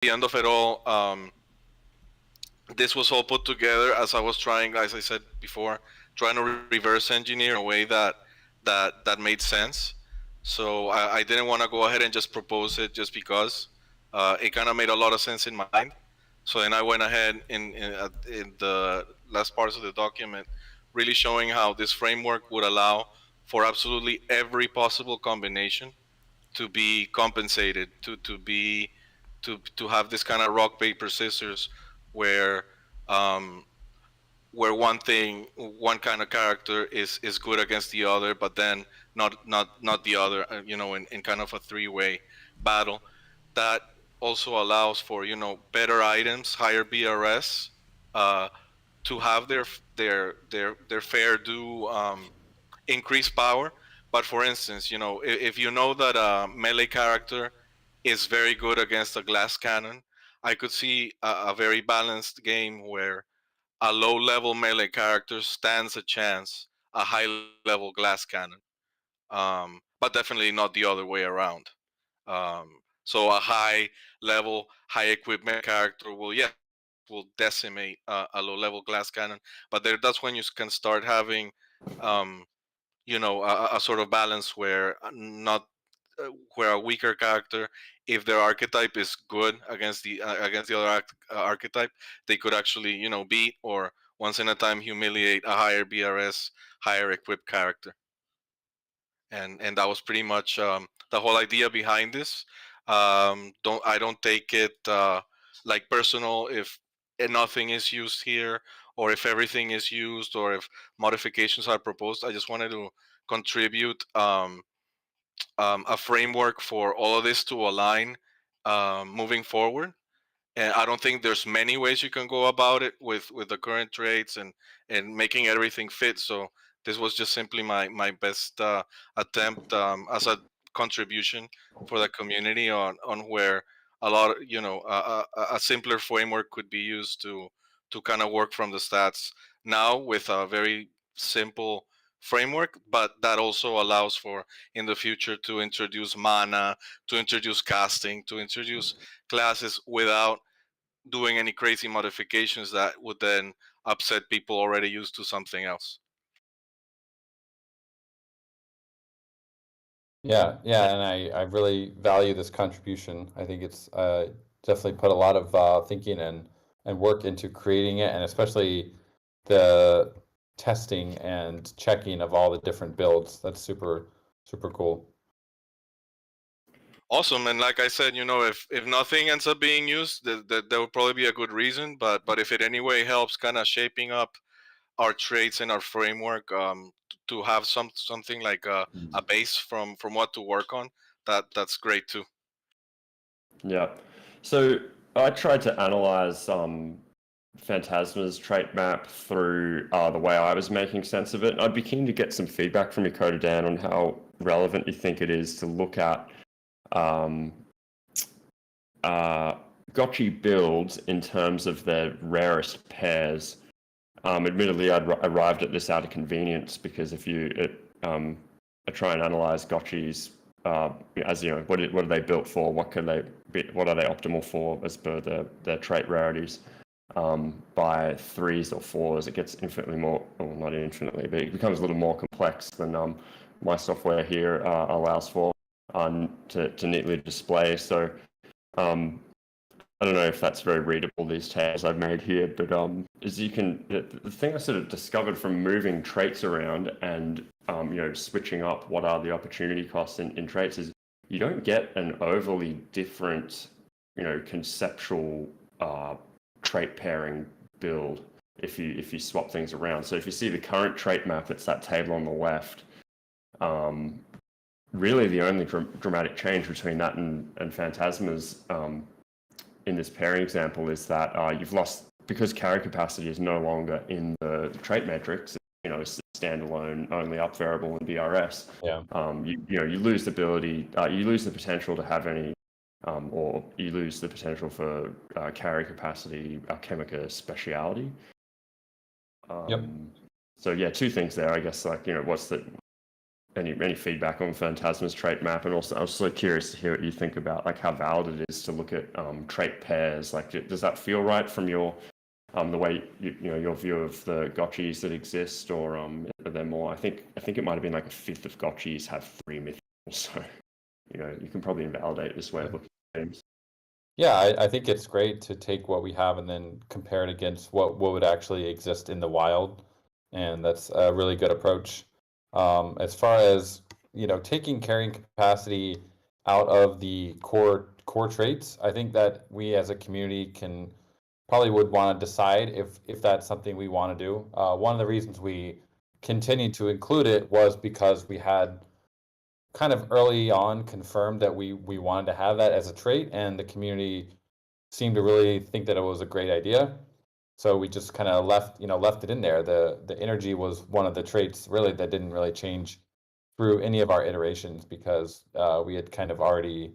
the end of it all, this was all put together as I was trying, as I said before, trying to reverse engineer in a way that made sense. So I didn't want to go ahead and just propose it just because. It kind of made a lot of sense in my mind. So then I went ahead in the last parts of the document, really showing how this framework would allow for absolutely every possible combination to be compensated, to have this kind of rock paper scissors where um, where one kind of character is good against the other, but then not the other, in kind of a three-way battle. That also allows for better items, higher BRS, uh, to have their fair due increased power. But for instance, if you know that a melee character is very good against a glass cannon, I could see a very balanced game where a low level melee character stands a chance a high level glass cannon, but definitely not the other way around. So a high level, high equipment character will decimate a low level glass cannon, but that's when you can start having um, a sort of balance where not where a weaker character, if their archetype is good against the other archetype, they could actually beat or once in a time humiliate a higher BRS, higher equipped character. And that was pretty much the whole idea behind this. Don't take it like personal if nothing is used here, or if everything is used, or if modifications are proposed. I just wanted to contribute a framework for all of this to align moving forward. And I don't think there's many ways you can go about it with the current trades and making everything fit. So this was just simply my best attempt as a contribution for the community on where a lot a simpler framework could be used to kind of work from the stats now with a very simple framework, but that also allows for in the future to introduce mana, to introduce casting, to introduce classes without doing any crazy modifications that would then upset people already used to something else. Yeah, yeah, and I really value this contribution. I think it's definitely put a lot of thinking and work into creating it, and especially the testing and checking of all the different builds. That's super cool. Awesome, and like I said, if nothing ends up being used, there will probably be a good reason. But if it anyway helps, kind of shaping up our traits and our framework, to have something like a base from what to work on, that's great too. Yeah. So I tried to analyze Phantasma's trait map through the way I was making sense of it. I'd be keen to get some feedback from you, Coda Dan, on how relevant you think it is to look at um, Gotchi builds in terms of their rarest pairs. Admittedly, I'd arrived at this out of convenience because if you try and analyze Gotchis, as you know, what are they built for? What are they optimal for as per their trait rarities? By threes or fours, it gets infinitely more, well, not infinitely, but it becomes a little more complex than my software here allows for to neatly display. So I don't know if that's very readable, these tables I've made here, but as you can, the thing I sort of discovered from moving traits around and switching up what are the opportunity costs in traits is you don't get an overly different, conceptual trait pairing build if you swap things around. So if you see the current trait map, it's that table on the left. Really, the only dramatic change between that and Phantasma's in this pairing example is that you've lost, because carry capacity is no longer in the trait matrix, it's standalone only up variable in BRS. Yeah. You lose the ability, you lose the potential to have any, or you lose the potential for carry capacity, chemical speciality. Yep. So yeah, two things there, I guess. Like, what's the any feedback on Phantasma's trait map, and also I was so curious to hear what you think about like how valid it is to look at trait pairs. Like, does that feel right from your the way your view of the gotchis that exist, or are there more? I think it might have been like a fifth of gotchis have 3 mythicals, so you can probably invalidate this way of looking at games. Yeah, I think it's great to take what we have and then compare it against what would actually exist in the wild, and that's a really good approach. As far as taking carrying capacity out of the core traits, I think that we as a community probably would want to decide if that's something we want to do. One of the reasons we continued to include it was because we had kind of early on confirmed that we wanted to have that as a trait, and the community seemed to really think that it was a great idea. So we just kind of left it in there. The energy was one of the traits really that didn't really change through any of our iterations, because we had kind of already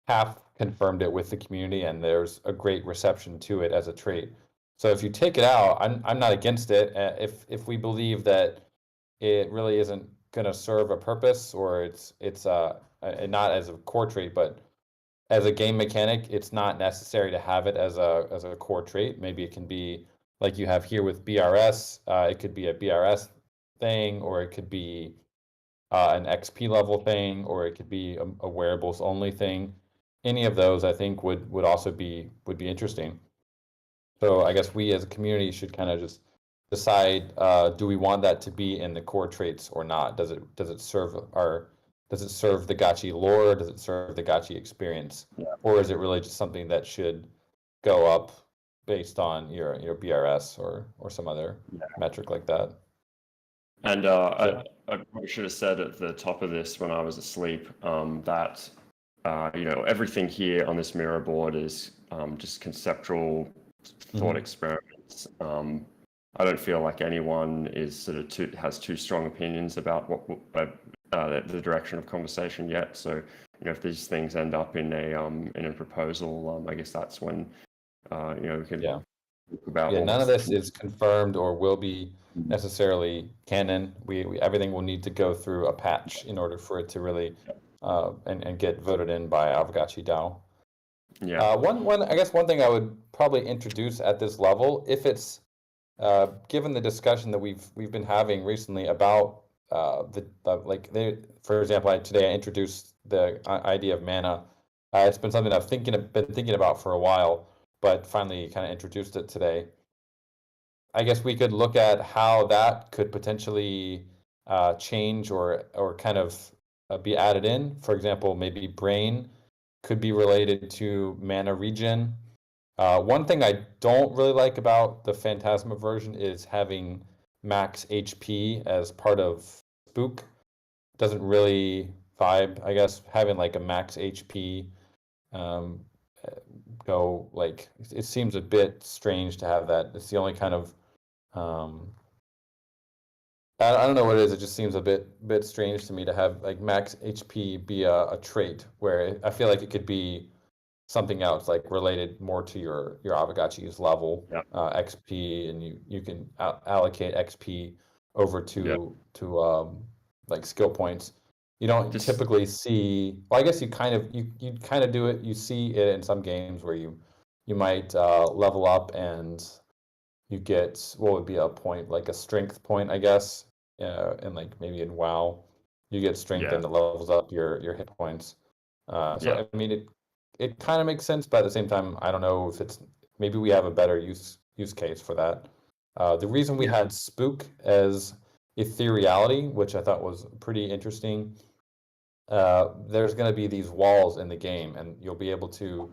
half confirmed it with the community, and there's a great reception to it as a trait. So if you take it out, I'm not against it. If we believe that it really isn't going to serve a purpose, or it's not as a core trait, but as a game mechanic, it's not necessary to have it as a core trait. Maybe it can be like you have here with BRS. It could be a BRS thing, or it could be an XP level thing, or it could be a wearables only thing. Any of those, I think, would also be interesting. So I guess we as a community should kind of just decide, do we want that to be in the core traits or not? Does it serve the gotchi lore? Does it serve the gotchi experience? Yeah. Or is it really just something that should go up based on your BRS or some other metric like that? And I probably should have said at the top of this when I was asleep that everything here on this mirror board is just conceptual thought experiments. I don't feel like anyone is sort of has too strong opinions about the direction of conversation yet. So if these things end up in a proposal, I guess that's when we can talk about. Yeah, none of this is confirmed or will be necessarily canon. We everything will need to go through a patch in order for it to really and get voted in by Aavegotchi DAO. Yeah. I guess one thing I would probably introduce at this level, if it's given the discussion that we've been having recently about for example, today I introduced the idea of mana. It's been something I've been thinking about for a while, but finally kind of introduced it today. I guess we could look at how that could potentially change or kind of be added in. For example, maybe brain could be related to mana regen. One thing I don't really like about the Phantasma version is having max HP as part of Spook. Doesn't really vibe, I guess, having like a max HP go, like, it seems a bit strange to have that. It's the only kind of I don't know what it is. It just seems a bit strange to me to have like max HP be a trait, where I feel like it could be something else, like related more to your Aavegotchi's level, XP, and you can allocate XP over to like skill points. You don't typically see. Well, I guess you kind of do it. You see it in some games where you might level up and you get what would be a point, like a strength point, I guess, and like maybe in WoW, you get strength and it levels up your hit points. I mean, it kind of makes sense, but at the same time, I don't know if maybe we have a better use case for that. The reason we had Spook as ethereality, which I thought was pretty interesting, there's going to be these walls in the game, and you'll be able to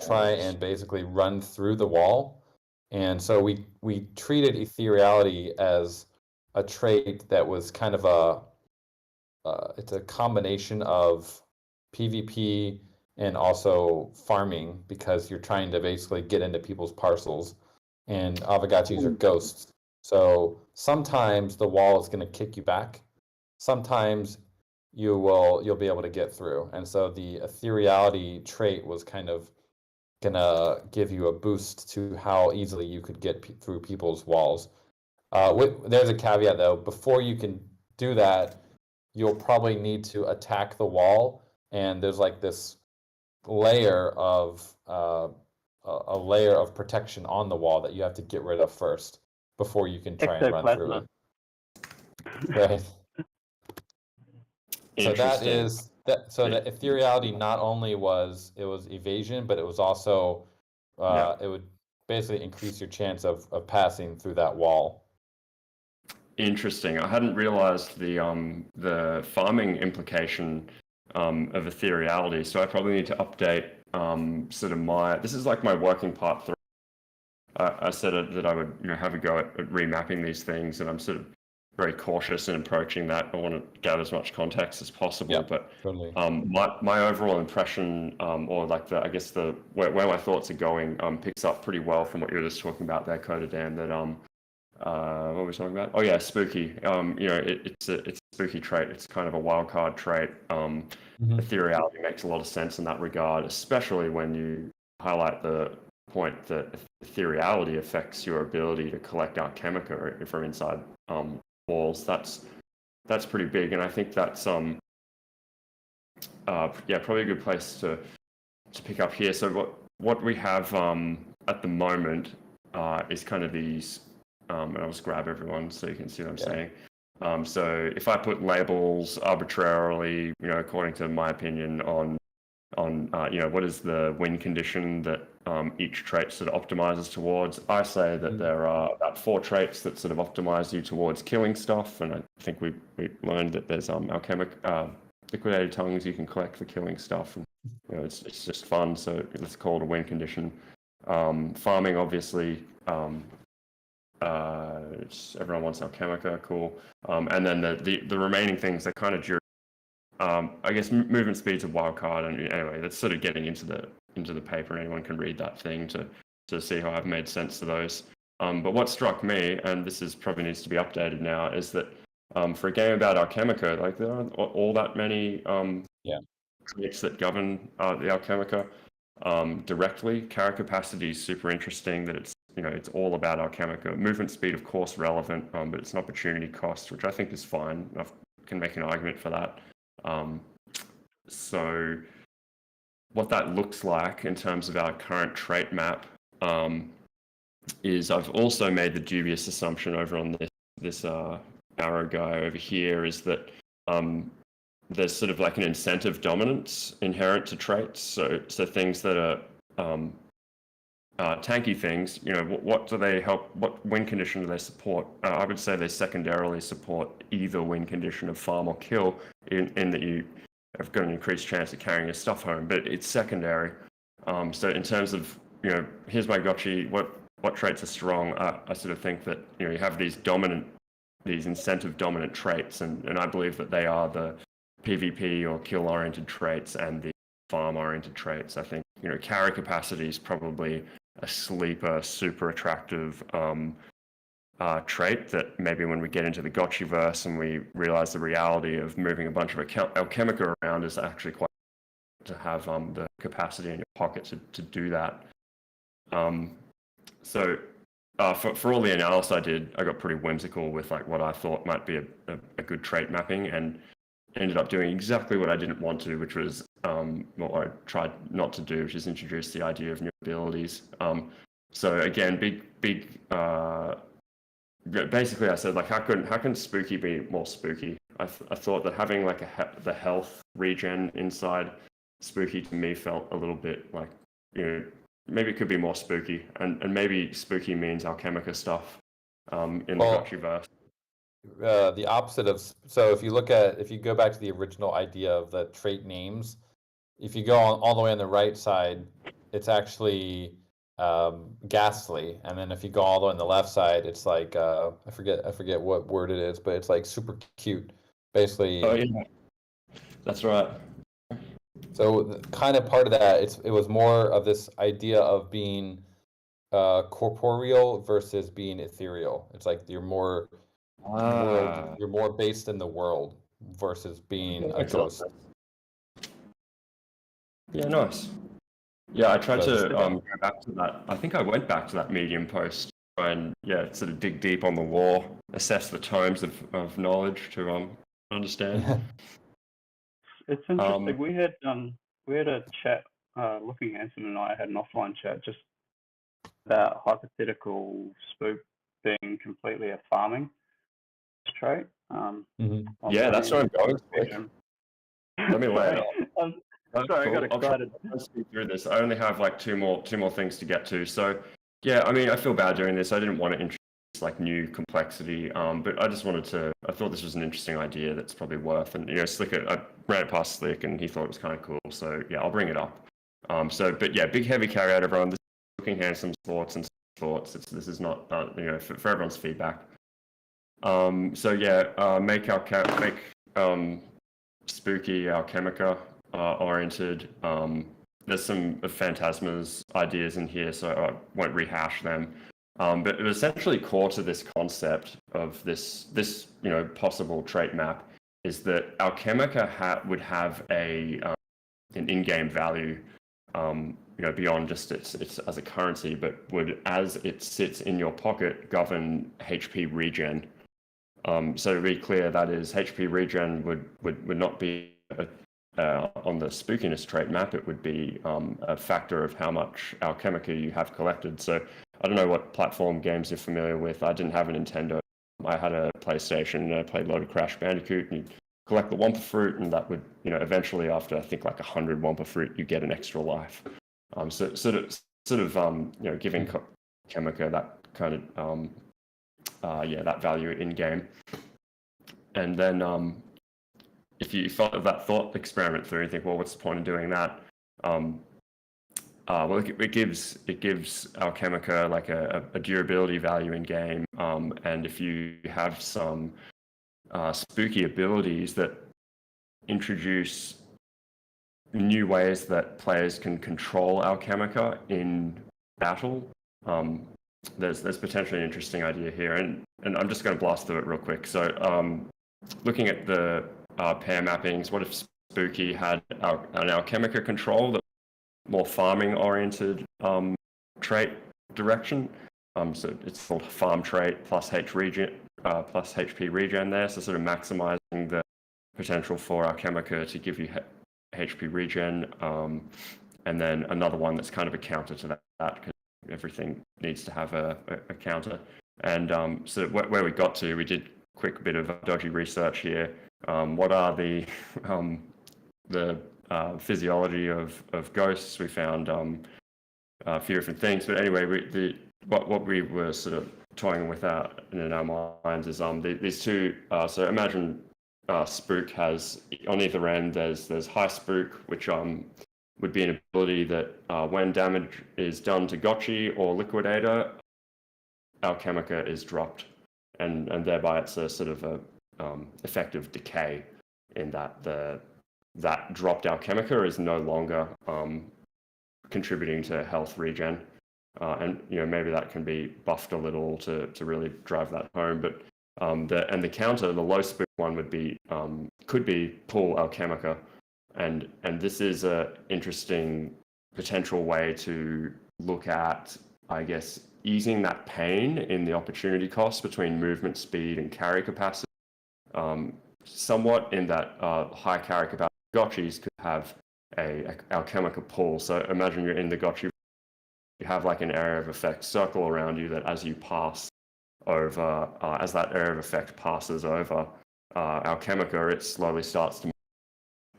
try and basically run through the wall. And so we treated ethereality as a trait that was kind of it's a combination of PvP and also farming, because you're trying to basically get into people's parcels, and Aavegotchis are ghosts. So sometimes the wall is going to kick you back. Sometimes you'll be able to get through. And so the ethereality trait was kind of gonna give you a boost to how easily you could get through people's walls. There's a caveat though. Before you can do that, you'll probably need to attack the wall, and there's like this layer of a layer of protection on the wall that you have to get rid of first before you can try and run through it. Right. So that is that. So the ethereality not only was evasion, but it was also it would basically increase your chance of passing through that wall. Interesting. I hadn't realized the farming implication of ethereality, so I probably need to update sort of this is like my working part 3. I said that I would have a go at remapping these things, and I'm sort of very cautious in approaching that. I want to gather as much context as possible, Yeah, but totally. my overall impression, or like where my thoughts are going, picks up pretty well from what you were just talking about there, Coda Dan. That what were we talking about? Oh yeah, spooky. It's a spooky trait. It's kind of a wild card trait. Ethereality makes a lot of sense in that regard, especially when you highlight the point that ethereality affects your ability to collect alchemica from inside walls. That's pretty big, and I think that's probably a good place to pick up here. So what we have at the moment is kind of these, and I'll just grab everyone so you can see what I'm saying. So if I put labels arbitrarily, according to my opinion on what is the win condition that each trait sort of optimizes towards, I say that there are about 4 traits that sort of optimize you towards killing stuff, and I think we learned that there's alchemic liquidated tongues you can collect for killing stuff, and it's just fun, so let's call it a win condition. Farming, obviously, everyone wants alchemica, cool. And then the remaining things are kind of I guess movement speed's a wild card, and anyway, that's sort of getting into the paper, and anyone can read that thing to see how I've made sense of those. But what struck me, and this probably needs to be updated now, is that for a game about alchemica, like there aren't all that many traits that govern the alchemica directly. Carry capacity is super interesting. That it's all about alchemica. Movement speed, of course, relevant, but it's an opportunity cost, which I think is fine. I can make an argument for that. So what that looks like in terms of our current trait map is I've also made the dubious assumption over on this arrow guy over here is that there's sort of like an incentive dominance inherent to traits. So things that are tanky things, what do they help? What win condition do they support? I would say they secondarily support either win condition of farm or kill, in that you have got an increased chance of carrying your stuff home, but it's secondary. So in terms of, here's my gotchi, what traits are strong? I sort of think that you have these incentive dominant traits, and I believe that they are the PvP or kill oriented traits and the farm oriented traits. I think carry capacity is probably a sleeper, super attractive trait that maybe when we get into the gotchi-verse and we realize the reality of moving a bunch of alchemica around is actually quite to have the capacity in your pocket to do that. So for all the analysis I did, I got pretty whimsical with like what I thought might be a good trait mapping, and ended up doing exactly what I didn't want to, which was what I tried not to do, which is introduce the idea of new abilities. So again, big. Basically, I said like, how can spooky be more spooky? I thought that having like the health regen inside spooky to me felt a little bit like maybe it could be more spooky, and maybe spooky means alchemica stuff in the gotchi-verse. The opposite of, so if you go back to the original idea of the trait names, if you go all the way on the right side, it's actually ghastly, and then if you go all the way on the left side, it's like I forget what word it is, but it's like super cute, basically. Oh yeah, that's right. So kind of part of that, it was more of this idea of being corporeal versus being ethereal. It's like you're more based in the world versus being a ghost. Yeah, nice. Yeah, I tried to go back to that. I think I went back to that Medium post and sort of dig deep on the lore, assess the tomes of knowledge to understand. It's interesting. We had a chat. Looking Handsome and I had an offline chat just about hypothetical spook being completely a farming trait. Yeah, that's what I'm going with. Let me lay it out. Sorry, I got excited. I'll speed through this. I only have like two more things to get to. So, yeah, I mean, I feel bad doing this. I didn't want to introduce like new complexity, but I just wanted to. I thought this was an interesting idea that's probably worth. And Slick, I ran it past Slick, and he thought it was kind of cool. So yeah, I'll bring it up. But yeah, big heavy carry out, everyone. This is Looking Handsome thoughts and thoughts. This is not for everyone's feedback. So yeah, make spooky Alchemica oriented. There's some of Phantasma's ideas in here, so I won't rehash them. But it was essentially core to this concept of this possible trait map is that Alchemica would have an in-game value, beyond just its as a currency, but would, as it sits in your pocket, govern HP regen. So to be clear, that is HP regen would not be on the spookiness trait map. It would be a factor of how much Alchemica you have collected. So I don't know what platform games you're familiar with. I didn't have a Nintendo. I had a PlayStation and I played a load of Crash Bandicoot, and you collect the Wumpa Fruit, and that would, eventually after I think like 100 Wumpa Fruit, you get an extra life. So sort of giving Alchemica that kind of that value in game. And then if you follow that thought experiment through and think, well, what's the point of doing that? Well, it gives Alchemica like a durability value in game, and if you have some spooky abilities that introduce new ways that players can control Alchemica in battle, there's potentially an interesting idea here, and I'm just going to blast through it real quick. So looking at the pair mappings, what if Spooky had an Alchemica control that more farming oriented trait direction? So it's called farm trait plus plus HP regen there, so sort of maximizing the potential for Alchemica to give you HP regen, and then another one that's kind of a counter to that, because everything needs to have a counter. And so where we got to, we did a quick bit of dodgy research here. What are the physiology of ghosts? We found a few different things, but anyway, what we were sort of toying with in our minds is these two. So imagine Spook has on either end. There's High Spook, which would be an ability that when damage is done to Gotchi or Liquidator, Alchemica is dropped, and thereby it's a sort of a effective decay in that that dropped Alchemica is no longer contributing to health regen, and maybe that can be buffed a little to really drive that home. But the counter, the low spook one, could be pull Alchemica, and this is a interesting potential way to look at, I guess, easing that pain in the opportunity cost between movement speed and carry capacity. Somewhat in that high carry capacity Gotchis could have a Alchemica pull. So imagine you're in the Gotchi, you have like an area of effect circle around you that as you pass over, as that area of effect passes over Alchemica, it slowly starts to move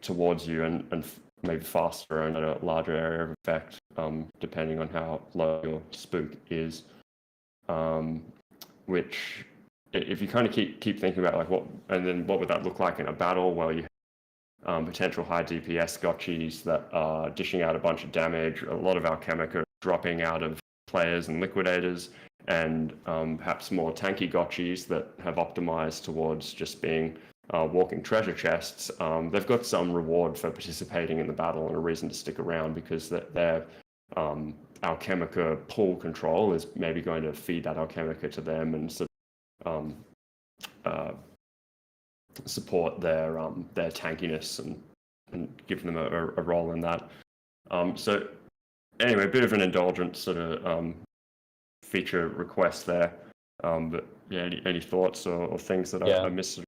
towards you and maybe faster and at a larger area of effect, depending on how low your spook is. Which, if you kind of keep thinking about like what would that look like in a battle? Well, you have potential high DPS Gotchis that are dishing out a bunch of damage, a lot of Alchemica dropping out of players and liquidators, and perhaps more tanky Gotchis that have optimized towards just being walking treasure chests. They've got some reward for participating in the battle and a reason to stick around, because their Alchemica pull control is maybe going to feed that Alchemica to them and sort of support their tankiness and give them a role in that. So anyway, a bit of an indulgent sort of feature request there. But yeah, any thoughts or things that I missed?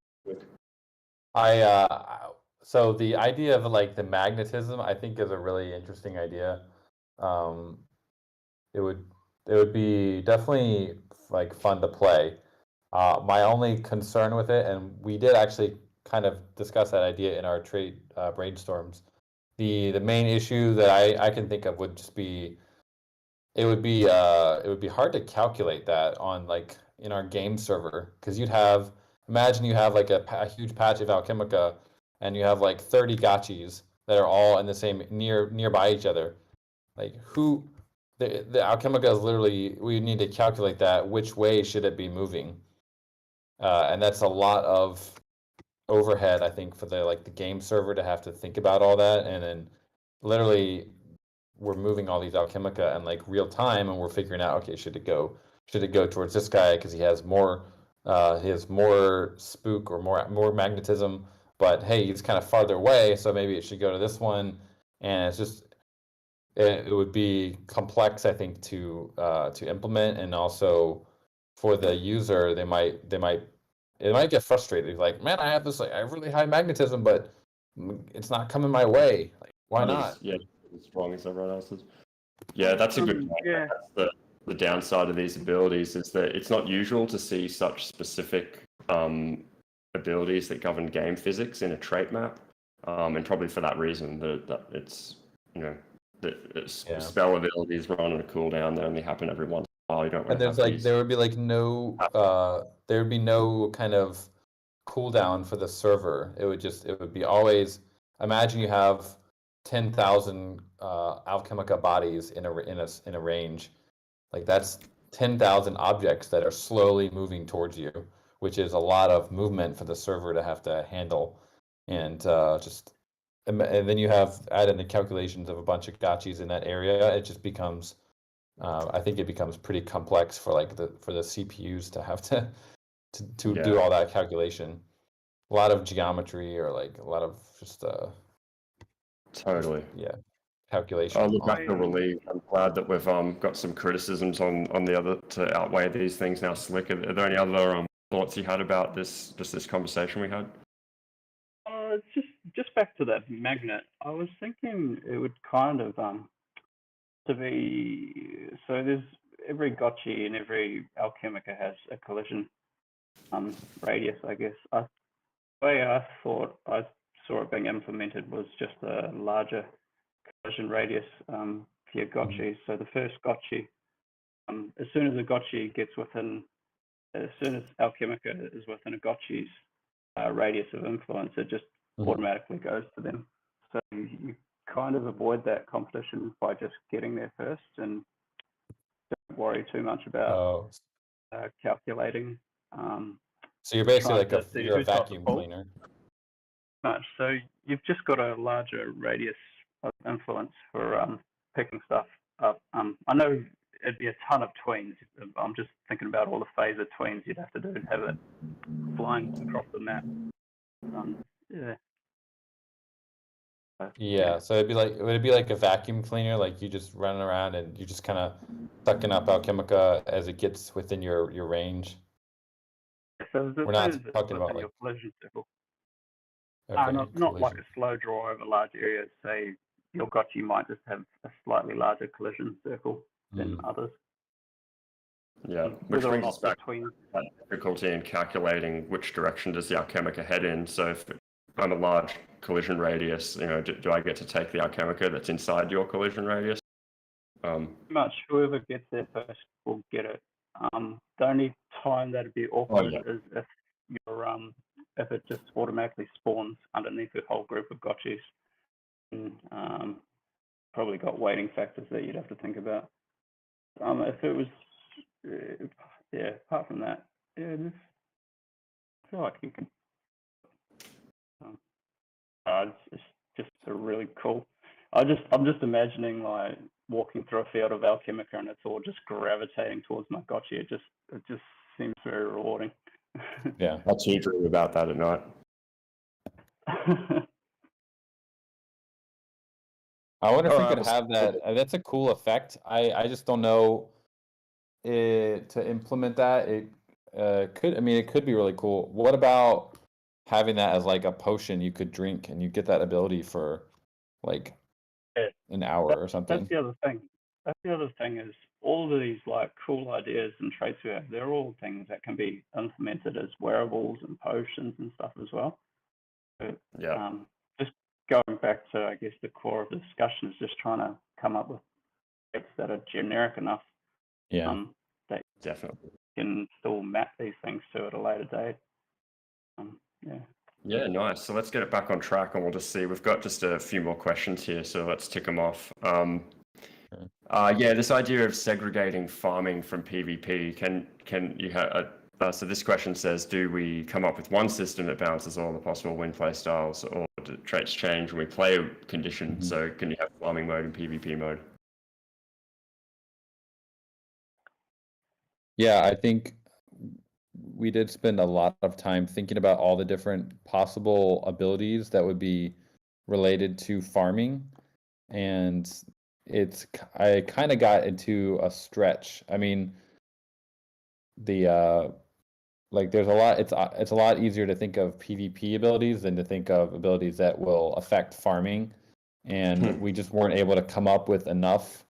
So the idea of like the magnetism, I think, is a really interesting idea. Um, it would be definitely like fun to play. My only concern with it, and we did actually kind of discuss that idea in our trade brainstorms. The main issue that I can think of would just be it would be hard to calculate that on like in our game server, because you'd have, imagine you have like a huge patch of Alchemica and you have like 30 gotchis that are all in the same nearby each other. Like who the Alchemica is literally, we need to calculate that, which way should it be moving, and that's a lot of overhead, I think, for the game server to have to think about all that, and then literally we're moving all these Alchemica in like real time, and we're figuring out, okay, should it go towards this guy because he has more spook or more magnetism, but hey, he's kind of farther away, so maybe it should go to this one, and it's just it would be complex, I think, to implement, and also for the user, it might get frustrated. Like, man, I have this like I have really high magnetism, but it's not coming my way. Like, why not? Yeah, as strong as everyone else's. Yeah, that's a good point. Yeah. That's the downside of these abilities is that it's not usual to see such specific abilities that govern game physics in a trait map, and probably for that reason that it's spell abilities run on a cooldown. They only happen every once in a while. You don't want And to there's have like these. there would be like no there would be no kind of cooldown for the server. It would be always, imagine you have 10,000 Alchemica bodies in a range. Like that's 10,000 objects that are slowly moving towards you, which is a lot of movement for the server to have to handle. And and then you have added the calculations of a bunch of gotchis in that area. It just becomes I think it becomes pretty complex for like the CPUs to have to do all that calculation. A lot of geometry, or like a lot of just Totally. calculation. Oh, look, I feel relieved. I'm glad that we've got some criticisms on the other to outweigh these things now. Slick, are there any other thoughts you had about this conversation we had? It's just back to that magnet. I was thinking it would kind of to be, so there's every gotchi and every Alchemica has a collision radius, I guess. The way I thought I saw it being implemented was just a larger collision radius for your gotchi. So the first gotchi, as soon as a gotchi gets within, as soon as Alchemica is within a gotchi's radius of influence, it just automatically goes to them. So you kind of avoid that competition by just getting there first, and don't worry too much about calculating. So you're basically like you're a vacuum cleaner. Much. So you've just got a larger radius of influence for picking stuff up. I know it'd be a ton of tweens. I'm just thinking about all the phaser tweens you'd have to do to have it flying across the map. Yeah, so would it be like a vacuum cleaner, like you just running around and you just kind of sucking up Alchemica as it gets within your range? So we're not talking about your collision circle. Okay, not like a slow draw over large areas. Say your gotchi might just have a slightly larger collision circle than others. Yeah, which brings us back to that difficulty in calculating which direction does the Alchemica head in. So if I'm a large collision radius, do I get to take the Alchemica that's inside your collision radius? Pretty much whoever gets there first will get it. The only time that'd be awkward is if you're if it just automatically spawns underneath a whole group of gotchis. And, probably got weighting factors that you'd have to think about. If it was, apart from that, I feel like you can. It's just a really cool. I'm just imagining like walking through a field of Alchemica and it's all just gravitating towards my gotchi. It just seems very rewarding. Yeah, that's you dream about that at night. I wonder if we could have that. That's a cool effect. I just don't know to implement that. It could be really cool. What about having that as like a potion you could drink, and you get that ability for like an hour or something. That's the other thing. That's the other thing is all of these like cool ideas and traits we have. They're all things that can be implemented as wearables and potions and stuff as well. But, just going back to, I guess, the core of the discussion is just trying to come up with traits that are generic enough. That definitely can still map these things to at a later date. Yeah, nice. So let's get it back on track, and we'll just see. We've got just a few more questions here, so let's tick them off. This idea of segregating farming from PvP, can you have? So this question says, do we come up with one system that balances all the possible win play styles, or do traits change when we play a condition? So can you have farming mode and PvP mode? Yeah, I think we did spend a lot of time thinking about all the different possible abilities that would be related to farming, and I kind of got into a stretch. I mean, there's a lot. It's a lot easier to think of PvP abilities than to think of abilities that will affect farming, and we just weren't able to come up with enough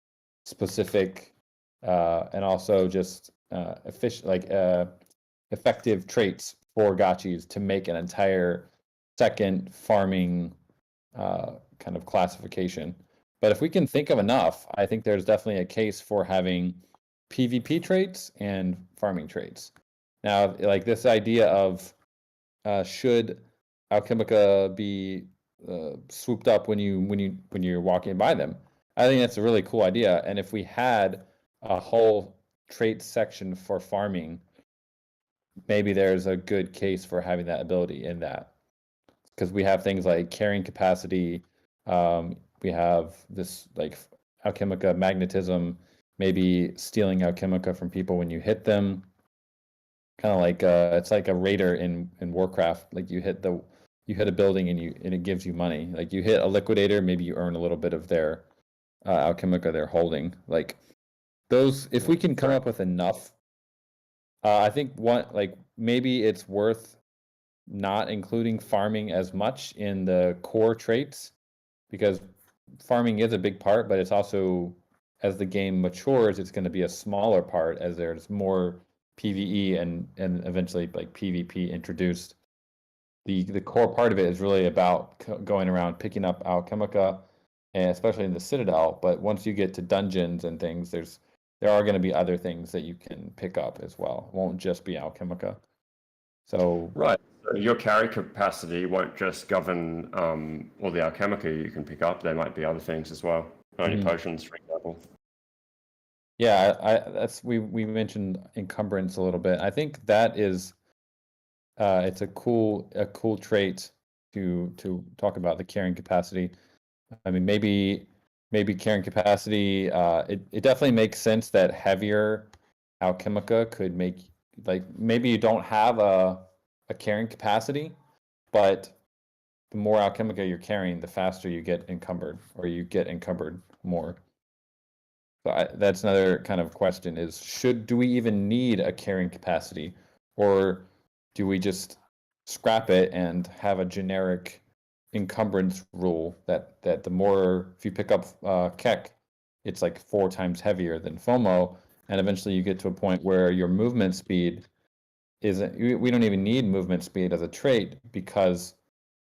specific and also just effective traits for gotchis to make an entire second farming kind of classification. But if we can think of enough, I think there's definitely a case for having PvP traits and farming traits. Now, like this idea of should Alchemica be swooped up when you're walking by them, I think that's a really cool idea. And if we had a whole trait section for farming, maybe there's a good case for having that ability in that, because we have things like carrying capacity. We have this like Alchemica magnetism, maybe stealing Alchemica from people when you hit them. Kind of like it's like a raider in Warcraft. Like you hit a building and it gives you money. Like you hit a liquidator, maybe you earn a little bit of their Alchemica they're holding. Like those, if we can come up with enough, I think maybe it's worth not including farming as much in the core traits, because farming is a big part, but it's also, as the game matures, it's going to be a smaller part as there's more PvE and eventually like PvP introduced. The core part of it is really about going around picking up Alchemica, and especially in the Citadel. But once you get to dungeons and things, there are going to be other things that you can pick up as well. It won't just be Alchemica. So right. So your carry capacity won't just govern all the Alchemica you can pick up. There might be other things as well. Only potions, for example. Yeah, we mentioned encumbrance a little bit. I think that is it's a cool trait to talk about, the carrying capacity. I mean, maybe carrying capacity. It definitely makes sense that heavier Alchemica could make, like, maybe you don't have a carrying capacity, but the more Alchemica you're carrying, the faster you get encumbered, or you get encumbered more. So that's another kind of question: do we even need a carrying capacity, or do we just scrap it and have a generic encumbrance rule that the more, if you pick up Keck, it's like 4 times heavier than FOMO, and eventually you get to a point where your movement speed isn't. We don't even need movement speed as a trait, because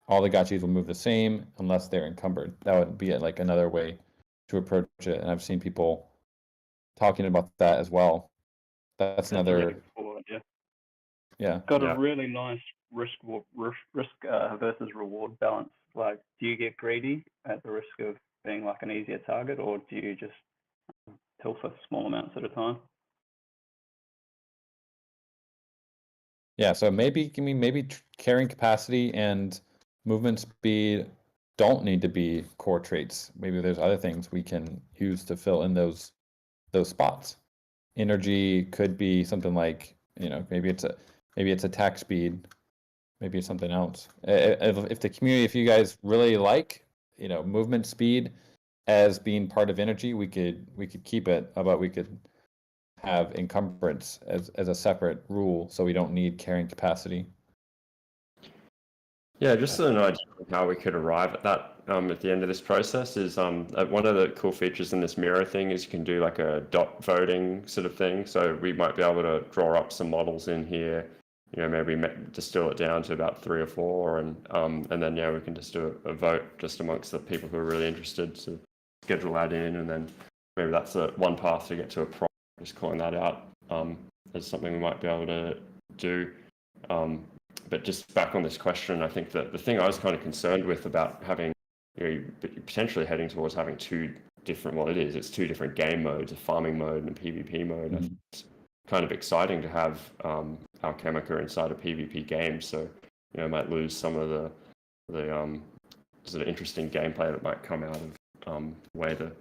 all the gotchis will move the same unless they're encumbered. That would be like another way to approach it, and I've seen people talking about that as well. That's another really cool idea. Yeah. Got a really nice risk versus reward balance. Like, do you get greedy at the risk of being like an easier target, or do you just kill for small amounts at a time? Yeah, so maybe carrying capacity and movement speed don't need to be core traits. Maybe there's other things we can use to fill in those spots. Energy could be something like, maybe it's attack speed, maybe it's something else. If the community, if you guys really like, movement speed as being part of energy, we could keep it, but we could have encumbrance as a separate rule, so we don't need carrying capacity. Yeah, just an idea of how we could arrive at that at the end of this process is one of the cool features in this mirror thing is you can do like a dot voting sort of thing. So we might be able to draw up some models in here, maybe distill it down to about 3 or 4, and then we can just do a vote just amongst the people who are really interested to schedule that in, and then maybe that's one path to get to a prompt. Just calling that out as something we might be able to do. But just back on this question, I think that the thing I was kind of concerned with about having, potentially heading towards having two different, it's two different game modes, a farming mode and a PvP mode. Mm-hmm. It's kind of exciting to have Alchemica inside a PvP game, so might lose some of the sort of interesting gameplay that might come out of the way the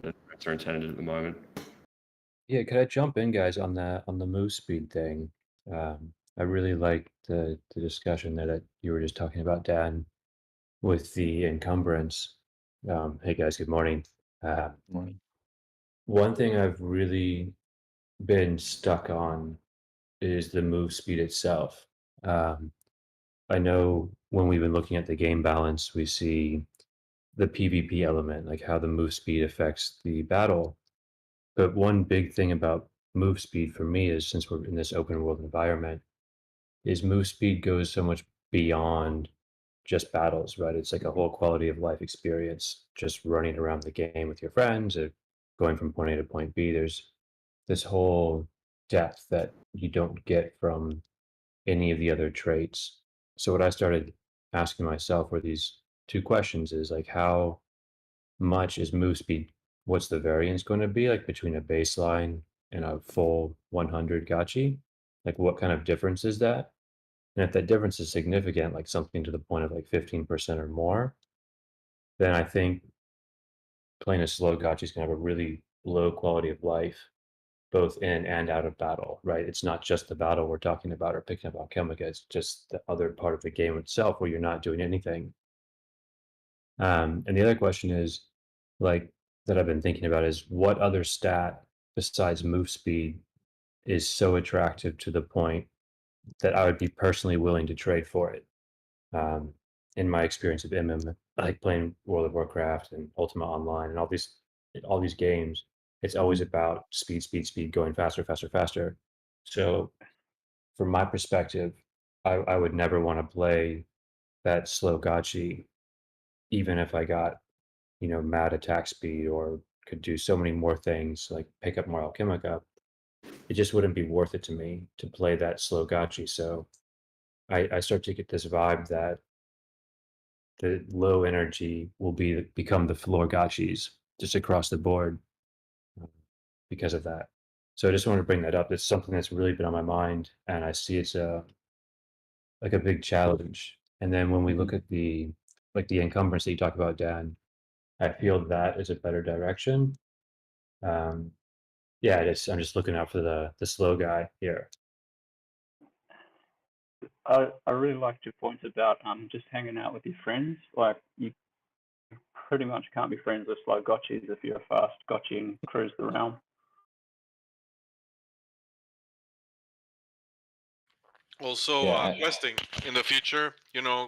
threats are intended at the moment. Yeah, could I jump in, guys, on the move speed thing? I really like the discussion that you were just talking about, Dan, with the encumbrance. Hey guys, good morning. Morning. One thing I've really been stuck on is the move speed itself. I know when we've been looking at the game balance, we see the PvP element, like how the move speed affects the battle. But one big thing about move speed for me is, since we're in this open world environment, is move speed goes so much beyond just battles, right? It's like a whole quality of life experience, just running around the game with your friends or going from point A to point B. There's this whole depth that you don't get from any of the other traits. So what I started asking myself were these two questions: is like, how much is move speed? What's the variance going to be like between a baseline and a full 100 gotchi? Like, what kind of difference is that? And if that difference is significant, like something to the point of like 15% or more, then I think playing a slow gotchi is going to have a really low quality of life, both in and out of battle, right? It's not just the battle we're talking about or picking up Alchemica, it's just the other part of the game itself where you're not doing anything. And the other question is, like, that I've been thinking about is, what other stat besides move speed is so attractive to the point that I would be personally willing to trade for it? In my experience of MM, like playing World of Warcraft and Ultima Online and all these games, it's always about speed, speed, speed, going faster, faster, faster. So from my perspective, I would never want to play that slow gotchi, even if I got, mad attack speed or could do so many more things, like pick up more Alchemica. It just wouldn't be worth it to me to play that slow gotchi. So I start to get this vibe that the low energy will become the floor gotchis just across the board because of that. So I just wanted to bring that up. It's something that's really been on my mind, and I see it's like a big challenge. And then when we look at the encumbrance that you talk about, Dan, I feel that is a better direction. I'm just looking out for the slow guy here. I really liked your point about just hanging out with your friends. Like, you pretty much can't be friends with slow gotchis if you're a fast gotchi and cruise the realm. Also, questing in the future,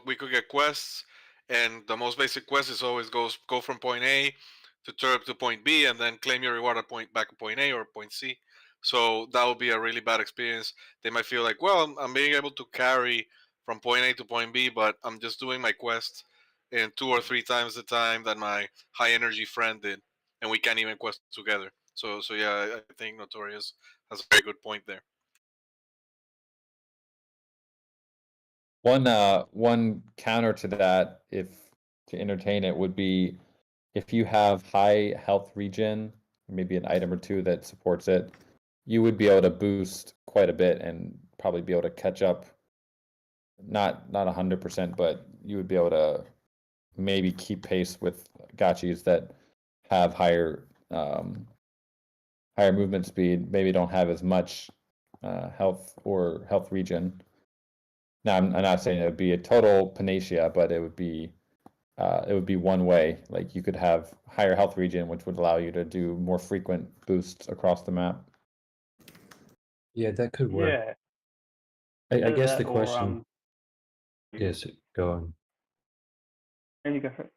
we could get quests, and the most basic quest is always go from point A to turn up to point B, and then claim your reward back at point A or point C. So that would be a really bad experience. They might feel like, well, I'm being able to carry from point A to point B, but I'm just doing my quest in 2 or 3 times the time that my high energy friend did, and we can't even quest together. So yeah, I think Notorious has a very good point there. One counter to that, if to entertain it, would be if you have high health regen, maybe an item or two that supports it, you would be able to boost quite a bit and probably be able to catch up. Not 100%, but you would be able to maybe keep pace with gotchis that have higher movement speed, maybe don't have as much health or health regen. Now, I'm not saying it would be a total panacea, but it would be one way. Like, you could have higher health regen, which would allow you to do more frequent boosts across the map. Yeah, that could work. Yeah. I guess the Or, question. Yes. go on. There you go for it.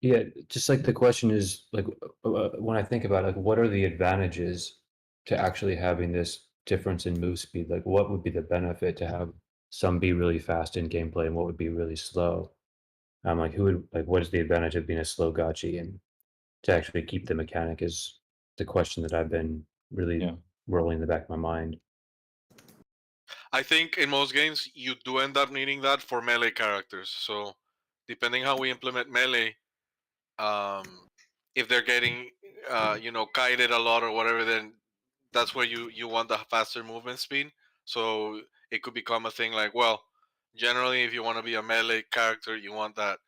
Yeah, just like the question is like when I think about like what are the advantages to actually having this difference in move speed? Like what would be the benefit to have some be really fast in gameplay and what would be really slow? I'm like who would like what is the advantage of being a slow gotchi and to actually keep the mechanic is the question that I've been really Yeah. rolling in the back of my mind. I think in most games you do end up needing that for melee characters. So depending how we implement melee, if they're getting kited a lot or whatever, then that's where you want the faster movement speed. So it could become a thing like, well, generally if you want to be a melee character, you want that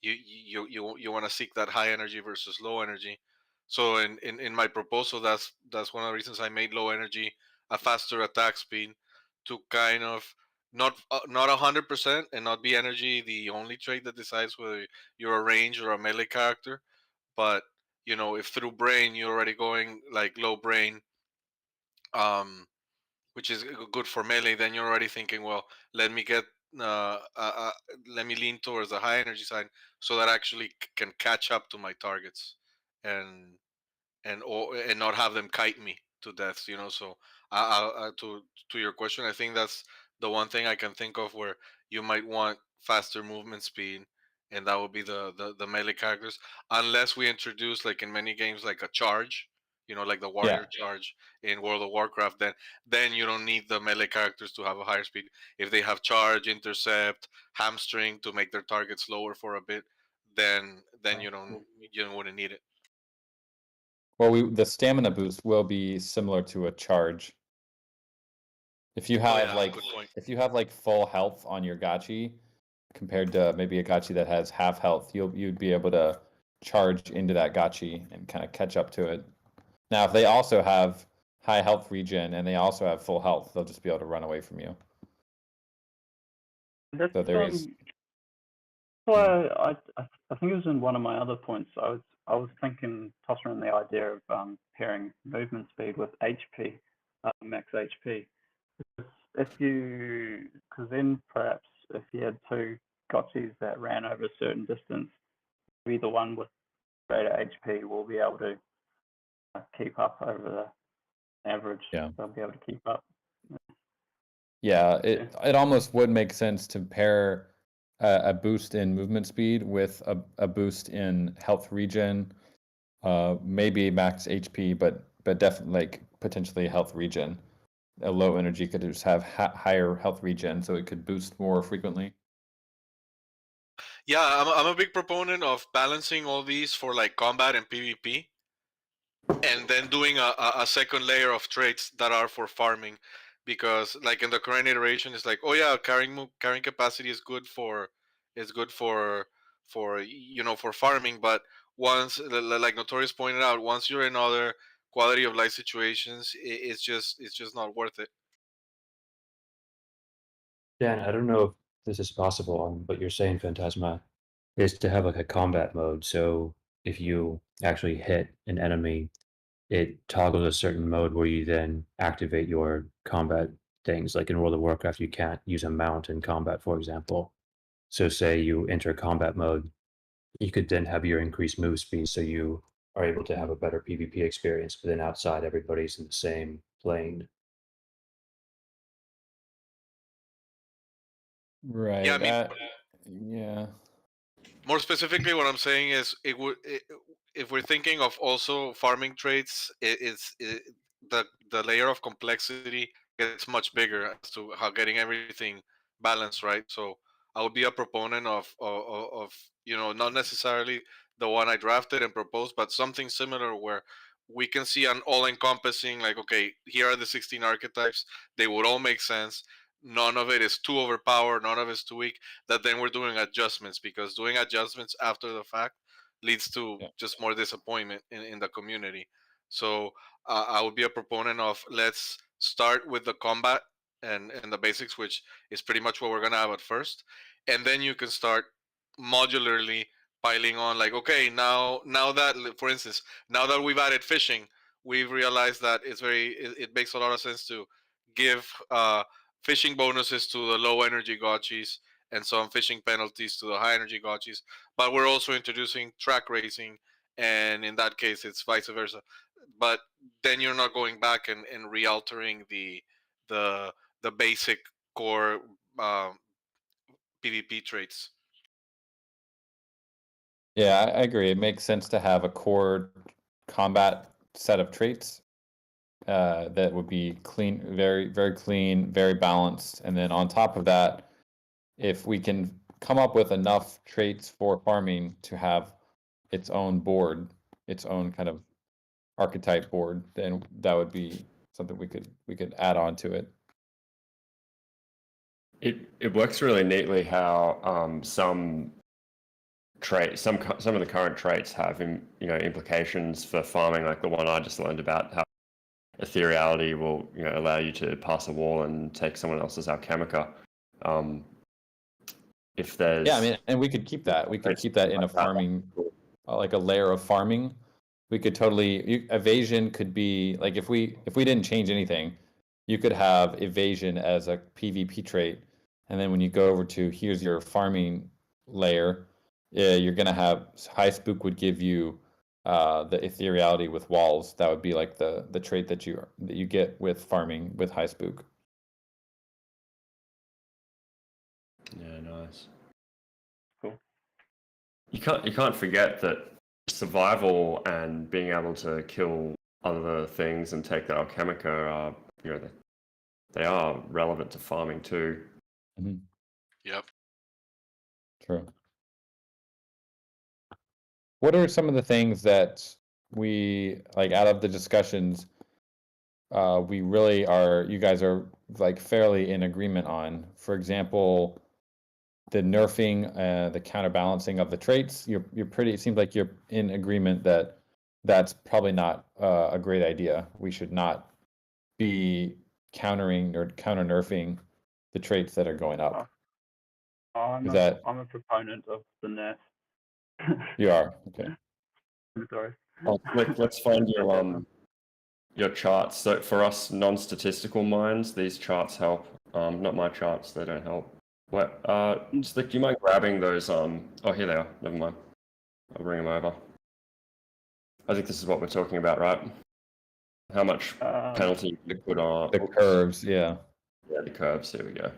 you want to seek that high energy versus low energy. So in my proposal, that's one of the reasons I made low energy a faster attack speed to kind of not 100% and not be energy the only trait that decides whether you're a range or a melee character. But if through brain you're already going like low brain, um which is good for melee, then you're already thinking, well, let me get uh, uh, uh let me lean towards the high energy side so that I actually can catch up to my targets and and not have them kite me to death. So to your question, I think that's the one thing I can think of where you might want faster movement speed, and that would be the melee characters, unless we introduce, like in many games, like a charge, like the warrior charge in World of Warcraft. Then you don't need the melee characters to have a higher speed. If they have charge, intercept, hamstring to make their targets lower for a bit, then you wouldn't need it. Well, the stamina boost will be similar to a charge. If you have good point. if you have like full health on your gotchi compared to maybe a gotchi that has half health, you'd be able to charge into that gotchi and kind of catch up to it. Now, if they also have high health regen and they also have full health, they'll just be able to run away from you. That's So there is. why I think it was in one of my other points. I was thinking, tossing around the idea of pairing movement speed with HP, max HP. Because then perhaps if you had two gotchis that ran over a certain distance, maybe the one with greater HP will be able to keep up over the average. Yeah. They'll be able to keep up. Yeah, it almost would make sense to pair a boost in movement speed with a boost in health regen, maybe max HP, but definitely like potentially health regen. A low energy could just have higher health regen, so it could boost more frequently. Yeah, I'm a big proponent of balancing all these for like combat and PvP, and then doing a second layer of traits that are for farming, because like in the current iteration, it's like, oh yeah, carrying capacity is good for for farming, but once like Notorious pointed out, once you're in other quality of life situations, it's just not worth it. Dan, I don't know if this is possible on what you're saying, Phantasma, is to have like a combat mode. So if you actually hit an enemy, it toggles a certain mode where you then activate your combat things. Like in World of Warcraft, you can't use a mount in combat, for example. So say you enter combat mode, you could then have your increased move speed so you are able to have a better PvP experience, but then outside everybody's in the same plane. Right. Yeah, I mean, Yeah. more specifically, what I'm saying is, if we're thinking of also farming traits, the layer of complexity gets much bigger as to how getting everything balanced, right? So I would be a proponent of not necessarily the one I drafted and proposed, but something similar where we can see an all-encompassing, like, okay, here are the 16 archetypes. They would all make sense. None of it is too overpowered. None of it is too weak. That then we're doing adjustments, because doing adjustments after the fact leads to just more disappointment in the community. So I would be a proponent of, let's start with the combat and the basics, which is pretty much what we're gonna have at first, and then you can start modularly piling on. Like, okay, now that, for instance, now that we've added fishing, we've realized that it makes a lot of sense to give fishing bonuses to the low energy gotchis and some fishing penalties to the high energy gotchis. But we're also introducing track racing, and in that case, it's vice versa. But then you're not going back and re-altering the basic core PvP traits. Yeah, I agree. It makes sense to have a core combat set of traits that would be clean, very, very clean, very balanced. And then on top of that, if we can come up with enough traits for farming to have its own board, its own kind of archetype board, then that would be something we could add on to it. It works really neatly how some of the current traits have implications for farming, like the one I just learned about, how ethereality will allow you to pass a wall and take someone else's alchemica. If there's I mean, and we could keep that. We could keep that in a farming, like a layer of farming. We could totally evasion could be like if we didn't change anything, you could have evasion as a PvP trait, and then when you go over to here's your farming layer, you're gonna have high spook would give you the ethereality with walls. That would be like the trait that you get with farming with high spook. Yeah, nice. Cool. You can't forget that survival and being able to kill other things and take the alchemica are they are relevant to farming too. Mm-hmm. Yep. True. What are some of the things that we like out of the discussions we really are, you guys are like fairly in agreement on? For example, the nerfing, the counterbalancing of the traits. You're pretty. It seems like you're in agreement that that's probably not a great idea. We should not be countering or counter nerfing the traits that are going up. I'm Is a that proponent of the nerf. you are? Okay. I'm sorry. Let's find your charts. So for us non-statistical minds, these charts help. Not my charts; they don't help. What? Slick, do you mind grabbing those? Oh, here they are. Never mind. I'll bring them over. I think this is what we're talking about, right? How much penalty you put on the curves? Yeah. Yeah, the curves. Here we go.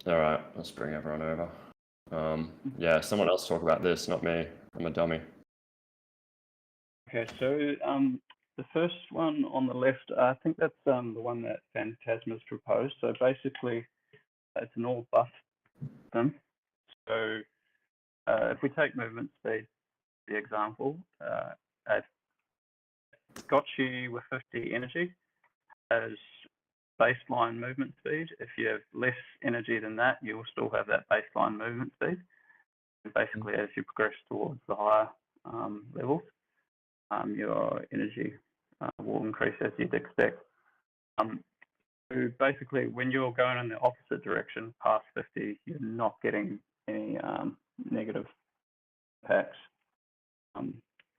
All right, let's bring everyone over. Yeah, someone else talk about this, not me. I'm a dummy. Okay, so the first one on the left, I think that's the one that Phantasma's proposed. So basically, it's an all buff system. So if we take movement speed, the example, a Gotchi with 50 energy has baseline movement speed. If you have less energy than that, you will still have that baseline movement speed. And basically, as you progress towards the higher levels, your energy will increase as you'd expect. So basically, when you're going in the opposite direction, past 50, you're not getting any negative impacts.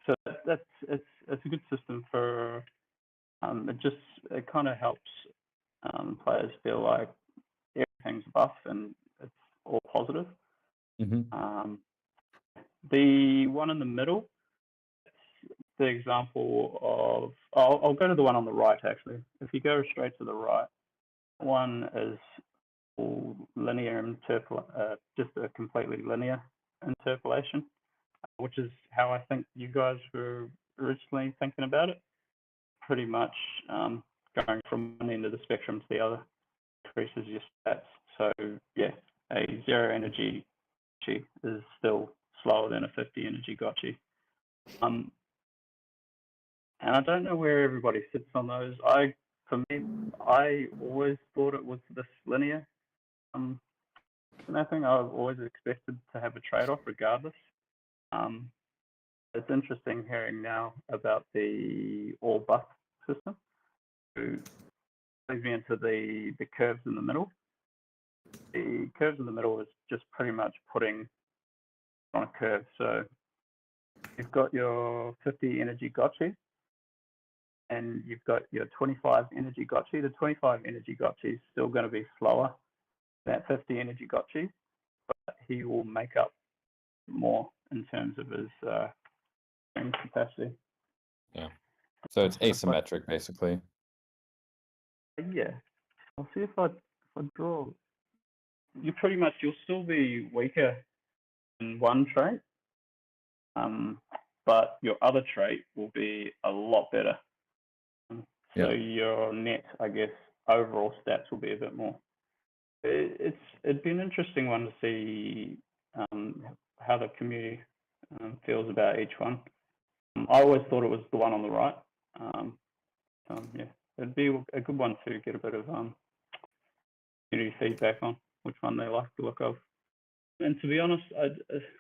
So it's a good system for. It kind of helps players feel like everything's buff and it's all positive. Mm-hmm. The one in the middle, the example of, I'll go to the one on the right actually. If you go straight to the right, one is linear just a completely linear interpolation, which is how I think you guys were originally thinking about it. Pretty much going from one end of the spectrum to the other increases your stats. So yeah, a 0 energy gotchi is still slower than a 50 energy gotchi. And I don't know where everybody sits on those. For me, I always thought it was this linear mapping. I've always expected to have a trade-off regardless. It's interesting hearing now about the all buff system. So leads me into the curves in the middle. The curves in the middle is just pretty much putting on a curve. So you've got your 50 energy gotchi, and you've got your 25 energy gotchi. The 25 energy gotchi is still going to be slower that 50 energy gotchi, but he will make up more in terms of his capacity. Yeah. So it's asymmetric, basically. Yeah. I'll see if I draw. You'll still be weaker in one trait, but your other trait will be a lot better. So your net, I guess, overall stats will be a bit more. It'd be an interesting one to see how the community feels about each one. I always thought it was the one on the right. Yeah, it'd be a good one to get a bit of community feedback on which one they like the look of. And to be honest,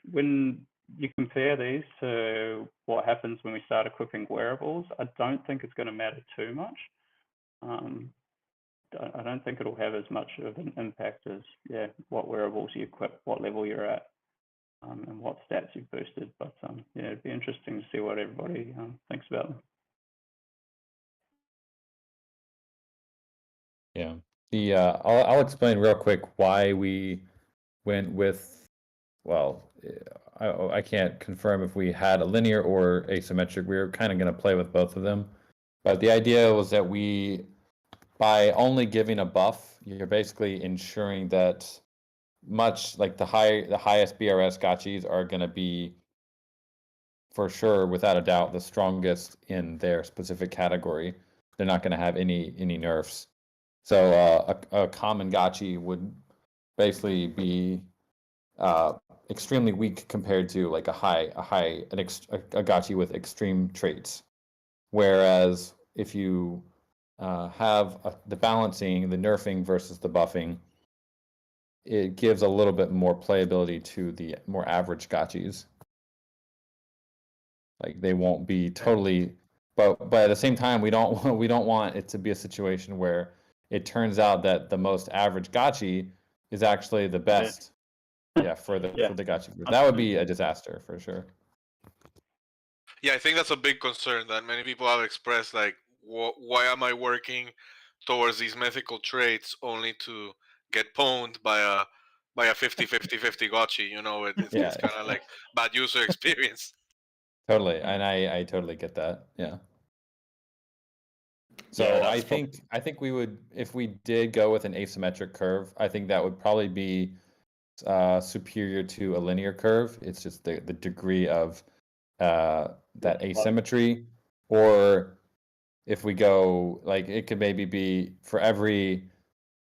when you compare these to what happens when we start equipping wearables, I don't think it's going to matter too much. I don't think it'll have as much of an impact as what wearables you equip, what level you're at, and what stats you've boosted. But yeah, it'd be interesting to see what everybody thinks about them. Yeah, I'll explain real quick why we went with. Well, I can't confirm if we had a linear or asymmetric. We were kind of going to play with both of them, but the idea was that by only giving a buff, you're basically ensuring that much like the highest BRS gotchis are going to be, for sure, without a doubt, the strongest in their specific category. They're not going to have any nerfs. So a common gotchi would basically be extremely weak compared to like a gotchi with extreme traits. Whereas if you have the balancing, the nerfing versus the buffing, it gives a little bit more playability to the more average gotchis. Like they won't be totally, but at the same time, we don't want it to be a situation where it turns out that the most average gotchi is actually the best. Yeah, for the gotchi group. That would be a disaster for sure. Yeah, I think that's a big concern that many people have expressed. Like, why am I working towards these mythical traits only to get pwned by a 50-50-50 gotchi? You know, it's kind of like bad user experience. Totally, and I totally get that. Yeah. So I think we would, if we did go with an asymmetric curve, I think that would probably be superior to a linear curve. It's just the degree of that asymmetry. Or if we go, like, it could maybe be for every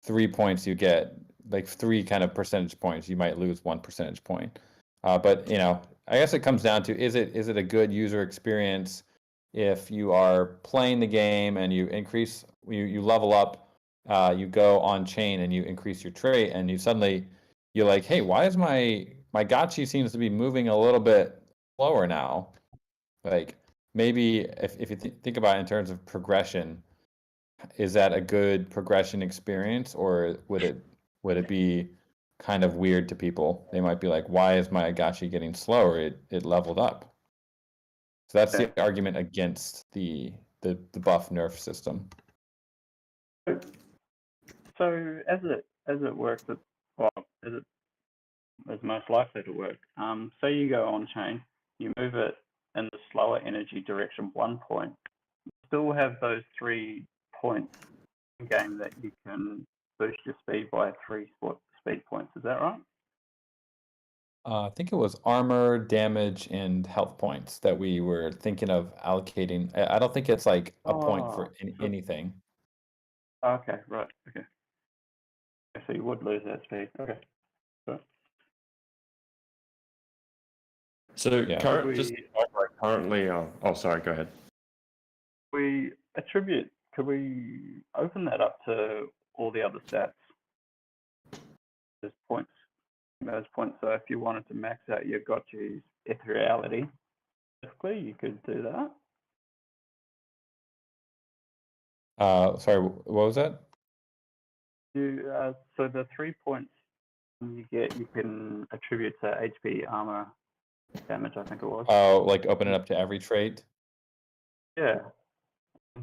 3 points you get, like 3 kind of percentage points, you might lose 1 percentage point. But I guess it comes down to, is it a good user experience if you are playing the game and you increase, you level up, you go on chain and you increase your trait, and you're like, hey, why is my gotchi seems to be moving a little bit slower now? Like, maybe if you think about it in terms of progression, is that a good progression experience, or would it be kind of weird to people? They might be like, why is my gotchi getting slower? It leveled up. So that's the argument against the buff nerf system. So as it works, as most likely to work. Say you go on chain, you move it in the slower energy direction 1 point. You still have those 3 points in game that you can boost your speed by 3 speed points. Is that right? I think it was armor, damage, and health points that we were thinking of allocating. I don't think it's like a point for anything. Okay, right. Okay. So you would lose that speed. Okay. So currently, oh, sorry, go ahead. Could we open that up to all the other stats? Those points. So if you wanted to max out your gotchi's ethereality, basically you could do that. Sorry, what was that? So the 3 points you get, you can attribute to HP, armor, damage, I think it was. Oh, like open it up to every trait? Yeah.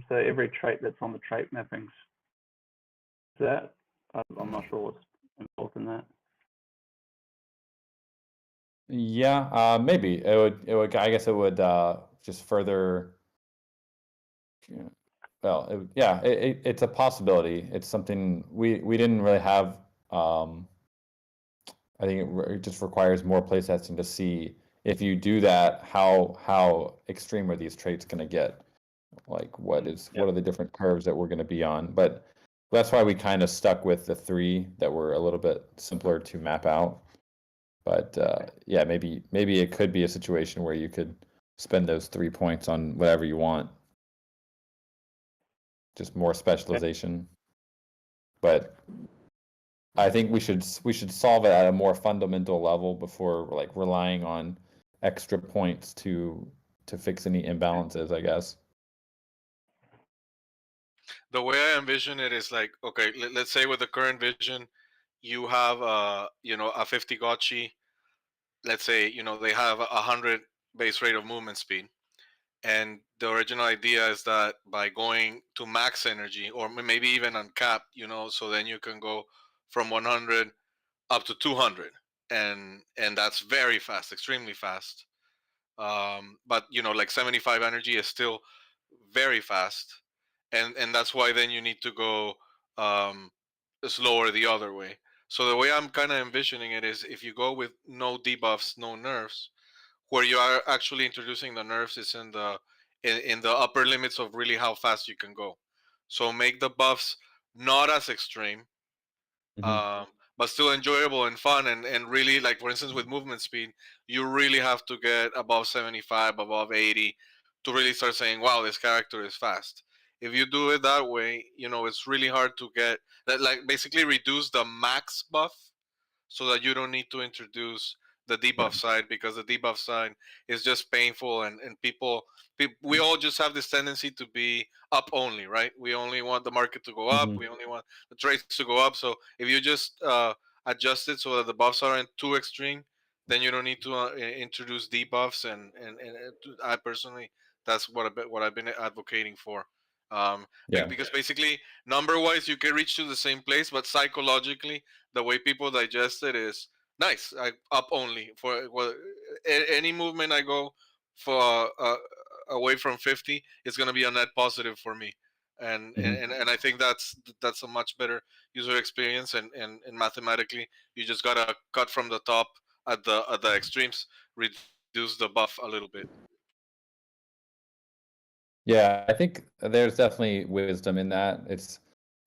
So every trait that's on the trait mappings. I'm not sure involved in that? Yeah, maybe it would. I guess it would just further. Well, yeah, it's a possibility. It's something we didn't really have. I think it just requires more playtesting to see if you do that, how extreme are these traits going to get? Like what are the different curves that we're going to be on? But that's why we kind of stuck with the 3 that were a little bit simpler to map out. But yeah, maybe it could be a situation where you could spend those 3 points on whatever you want. Just more specialization. But I think we should solve it at a more fundamental level before like relying on extra points to fix any imbalances, I guess. The way I envision it is like, okay, let's say with the current vision, you have a 50 gotchi. Let's say they have 100 base rate of movement speed, and the original idea is that by going to max energy or maybe even uncapped, so then you can go from 100 up to 200, and that's very fast, extremely fast. But like 75 energy is still very fast, and that's why then you need to go um, slower the other way. So the way I'm kind of envisioning it is if you go with no debuffs, no nerfs, where you are actually introducing the nerfs is in the upper limits of really how fast you can go. So make the buffs not as extreme, um, but still enjoyable and fun, and really, like for instance with movement speed, you really have to get above 75, above 80 to really start saying, wow, this character is fast. If you do it that way, it's really hard to get that, like basically reduce the max buff so that you don't need to introduce the debuff side, because the debuff side is just painful, and we all just have this tendency to be up only, right? We only want the market to go up, we only want the trades to go up. So if you just adjust it so that the buffs aren't too extreme, then you don't need to introduce debuffs, and I personally, that's what I've been advocating for. Yeah. Because basically number wise you can reach to the same place, but psychologically the way people digest it is nice. I up only for any movement I go for away from 50, it's going to be a net positive for me, and I think that's a much better user experience, and mathematically you just gotta cut from the top at the extremes, reduce the buff a little bit. Yeah, I think there's definitely wisdom in that. It's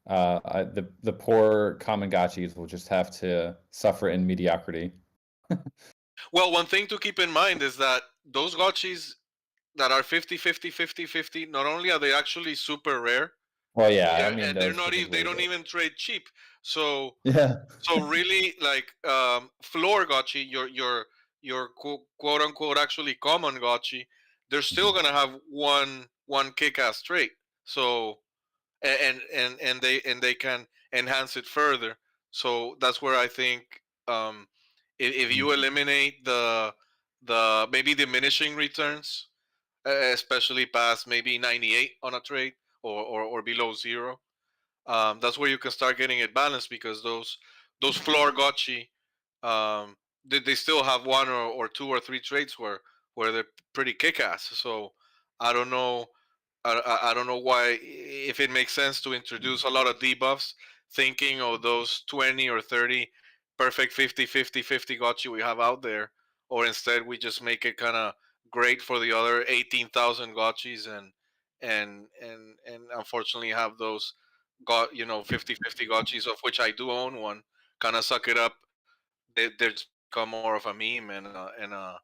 the poor common gotchis will just have to suffer in mediocrity. Well, one thing to keep in mind is that those gotchis that are 50, 50, 50, 50, not only are they actually super rare, Well, yeah, I mean and they're those not even, they typically, don't even trade cheap. So yeah. really, like floor gotchi, your quote unquote actually common gotchi, they're still gonna have one kick-ass trait. So and they can enhance it further. So that's where I think, um, if you eliminate the maybe diminishing returns, especially past maybe 98 on a trade, or below 0, that's where you can start getting it balanced, because those floor gotchi, um, they still have one or two or three traits where they're pretty kick-ass. So I don't know, I don't know why, if it makes sense to introduce a lot of debuffs, thinking of those 20 or 30 perfect 50, 50, 50 gotchi we have out there, or instead we just make it kind of great for the other 18,000 gotchis, and unfortunately have those 50, 50 gotchis, of which I do own one, kind of suck it up. They just become more of a meme and a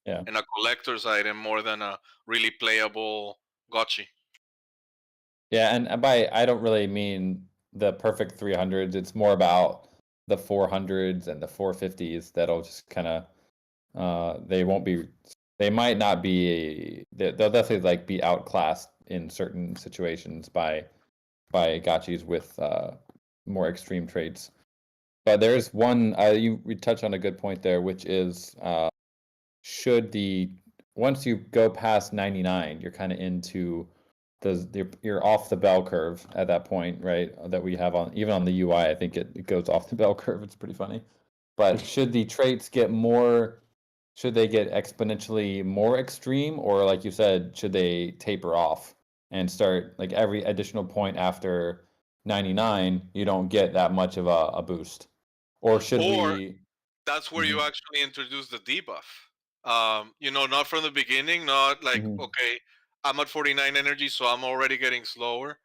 Yeah. and a collector's item more than a really playable gotchi. Yeah, and by I don't really mean the perfect 300s. It's more about the 400s and the 450s that'll just kind of they might not be they'll definitely like be outclassed in certain situations by gotchis with more extreme traits. But there's one we touched on a good point there, which is should the once you go past 99, you're kind of into you're off the bell curve at that point, right? That we have on even on the UI, I think it goes off the bell curve. It's pretty funny. But should the traits get more? Should they get exponentially more extreme, or like you said, should they taper off and start like every additional point after 99, you don't get that much of a boost? Or should we? That's where you actually introduce the debuff. Not from the beginning, not like, okay, I'm at 49 energy, so I'm already getting slower.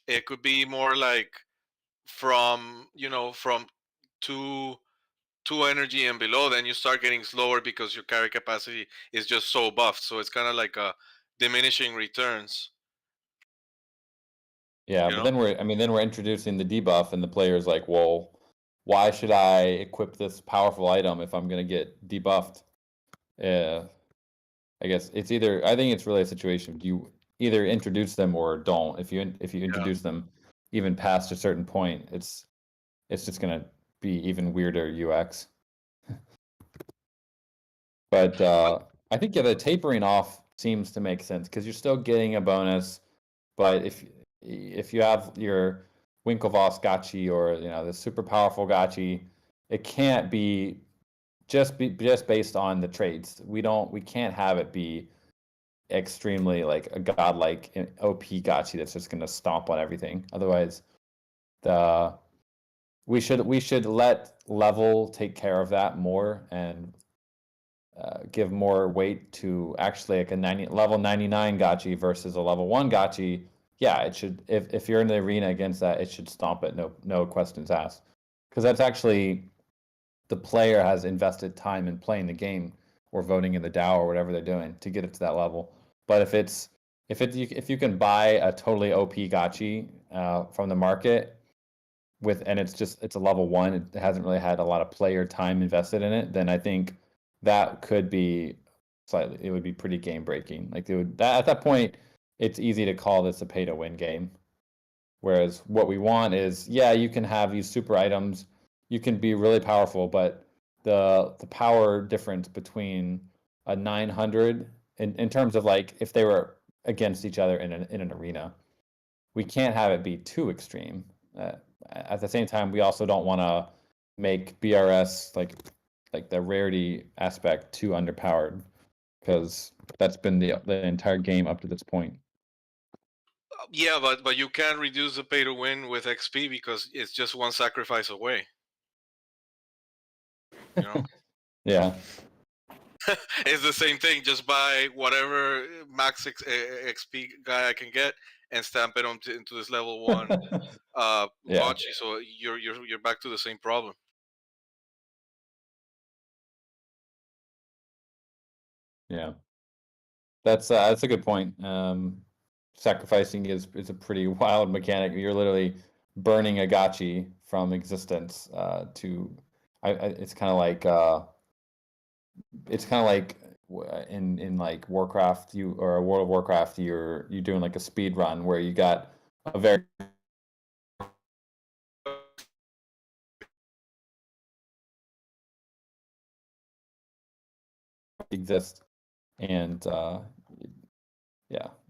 It could be more like from two energy and below, then you start getting slower because your carry capacity is just so buffed. So it's kind of like a diminishing returns. Yeah, but then we're introducing the debuff, and the player's like, well, why should I equip this powerful item if I'm gonna get debuffed? Yeah, I guess I think it's really a situation. You either introduce them or don't. If you introduce them even past a certain point, it's just gonna be even weirder UX. But I think the tapering off seems to make sense because you're still getting a bonus, but if you have your Winklevoss Gotchi or the super powerful Gotchi, it can't be just based on the traits. We can't have it be extremely like a godlike OP Gotchi that's just gonna stomp on everything. Otherwise, we should let level take care of that more and give more weight to actually like a level 99 Gotchi versus a level 1 Gotchi. Yeah, it should. If you're in the arena against that, it should stomp it. No questions asked, because that's actually the player has invested time in playing the game or voting in the DAO or whatever they're doing to get it to that level. But if you can buy a totally OP Gotchi from the market and it's a level 1, it hasn't really had a lot of player time invested in it, then I think that could be it would be pretty game breaking. Like at that point, it's easy to call this a pay to win game. Whereas what we want is, you can have these super items, you can be really powerful, but the power difference between a 900 in terms of like if they were against each other in an arena, we can't have it be too extreme. At the same time, we also don't want to make BRS like the rarity aspect too underpowered, because that's been the entire game up to this point. Yeah, but you can reduce the pay to win with XP because it's just one sacrifice away. Yeah. It's the same thing. Just buy whatever max XP guy I can get and stamp it into this level 1 Gotchi. So you're back to the same problem. Yeah, that's a good point. Sacrificing is a pretty wild mechanic. You're literally burning a Gotchi from existence it's kind of like in like Warcraft or World of Warcraft, you're doing like a speed run where you got a very exist, and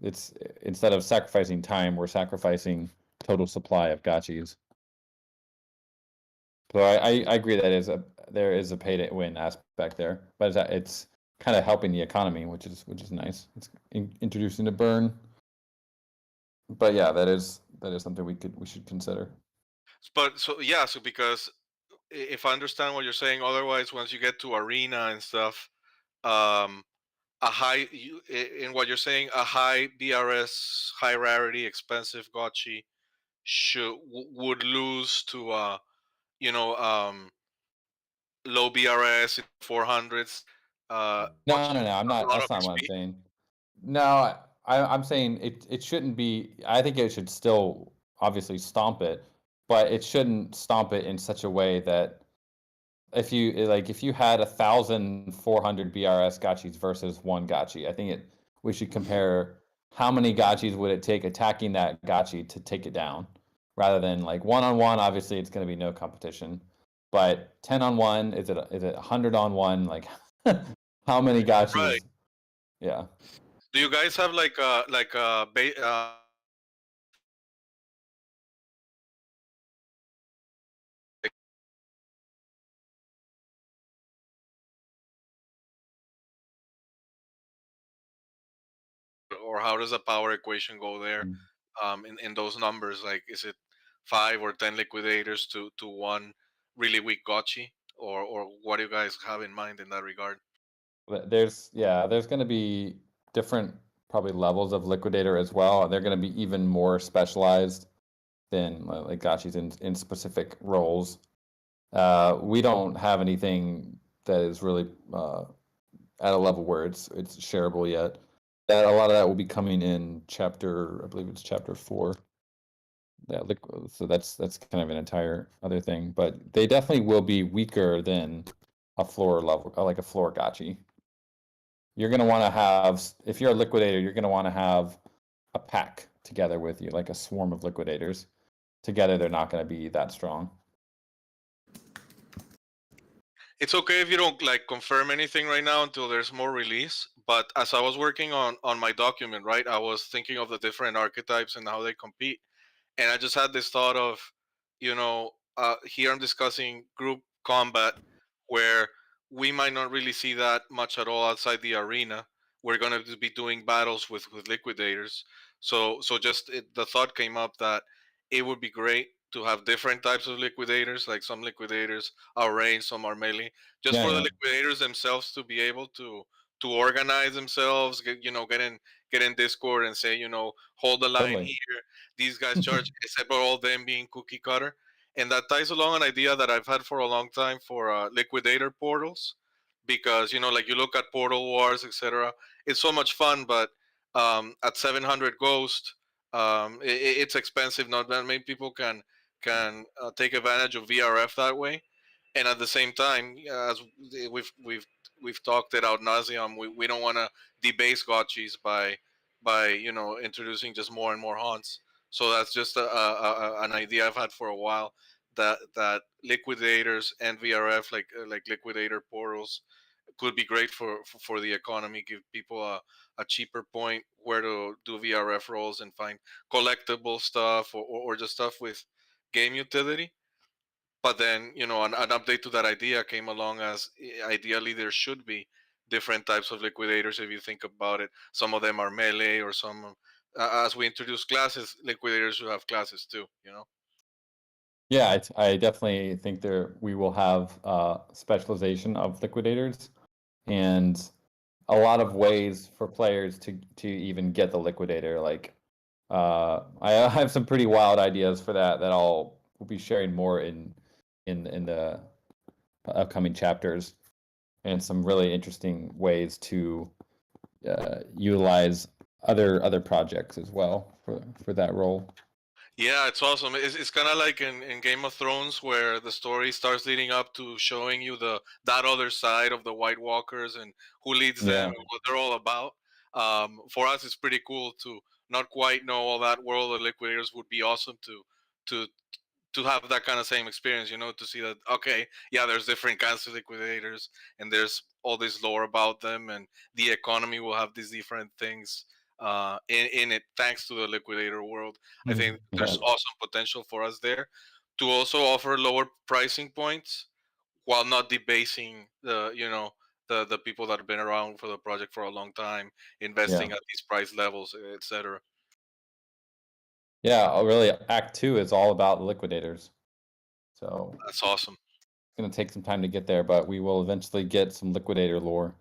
it's instead of sacrificing time, we're sacrificing total supply of Gotchis. So I agree that there is a pay to win aspect there, but it's kind of helping the economy, which is nice. It's introducing the burn, but yeah, that is something we should consider. But so because if I understand what you're saying, otherwise once you get to arena and stuff, in what you're saying, a high BRS, high rarity, expensive Gotchi would lose to low BRS in 400s. No, I'm not. That's not what I'm saying. No, I'm saying it shouldn't be. I think it should still obviously stomp it, but it shouldn't stomp it in such a way that if you had 1,400 BRS Gotchis versus one Gotchi, I think we should compare how many Gotchis would it take attacking that Gotchi to take it down, rather than like 1-on-1. Obviously, it's going to be no competition, but 10-on-1, is it 100-on-1? Like how many Gotchis? Right. Yeah. Do you guys have like a or how does the power equation go there? In those numbers, like is it 5 or 10 liquidators to one really weak gotchi, or what do you guys have in mind in that regard? There's going to be different probably levels of liquidator as well. They're going to be even more specialized than like gotchis in specific roles. We don't have anything that is really at a level where it's shareable yet. That a lot of that will be coming in chapter, I believe it's chapter 4. Yeah, so that's kind of an entire other thing, but they definitely will be weaker than a floor level, like a floor gotchi. You're going to want to have, if you're a liquidator, you're going to want to have a pack together with you, like a swarm of liquidators. Together, they're not going to be that strong. It's okay if you don't like confirm anything right now until there's more release. But as I was working on my document, right, I was thinking of the different archetypes and how they compete, and I just had this thought of, here I'm discussing group combat, where we might not really see that much at all outside the arena. We're going to be doing battles with liquidators. So just the thought came up that it would be great to have different types of liquidators. Like some liquidators are range, some are melee, just for the liquidators themselves to be able to organize themselves. Get in Discord and say, hold the line here. These guys charge, except for all them being cookie cutter. And that ties along an idea that I've had for a long time for liquidator portals, because like you look at Portal Wars, etc. It's so much fun, but at 700 Ghost, it's expensive. Not that many people can take advantage of VRF that way. And at the same time, as we've talked it out nauseum, we don't want to debase gotchis by introducing just more and more haunts. So that's just an idea I've had for a while, that liquidators and VRF, like liquidator portals, could be great for the economy. Give people a cheaper point where to do VRF rolls and find collectible stuff, or just stuff with game utility. But then an update to that idea came along, as ideally there should be different types of liquidators. If you think about it, some of them are melee, or some as we introduce classes, liquidators should have classes too. Yeah, I definitely think we will have specialization of liquidators, and a lot of ways for players to even get the liquidator. Like I have some pretty wild ideas for that will be sharing more in the upcoming chapters, and some really interesting ways to utilize other projects as well for that role. Yeah, it's awesome. It's kind of like in Game of Thrones, where the story starts leading up to showing you that other side of the White Walkers and who leads them and what they're all about. For us, it's pretty cool to not quite know all that world of liquidators. Would be awesome to to have that kind of same experience, to see that, okay, yeah, there's different kinds of liquidators, and there's all this lore about them, and the economy will have these different things in it, thanks to the liquidator world. I think there's awesome potential for us there to also offer lower pricing points, while not debasing the people that have been around for the project for a long time, investing at these price levels, etc. Yeah, really, Act 2 is all about the liquidators. So that's awesome. It's going to take some time to get there, but we will eventually get some liquidator lore.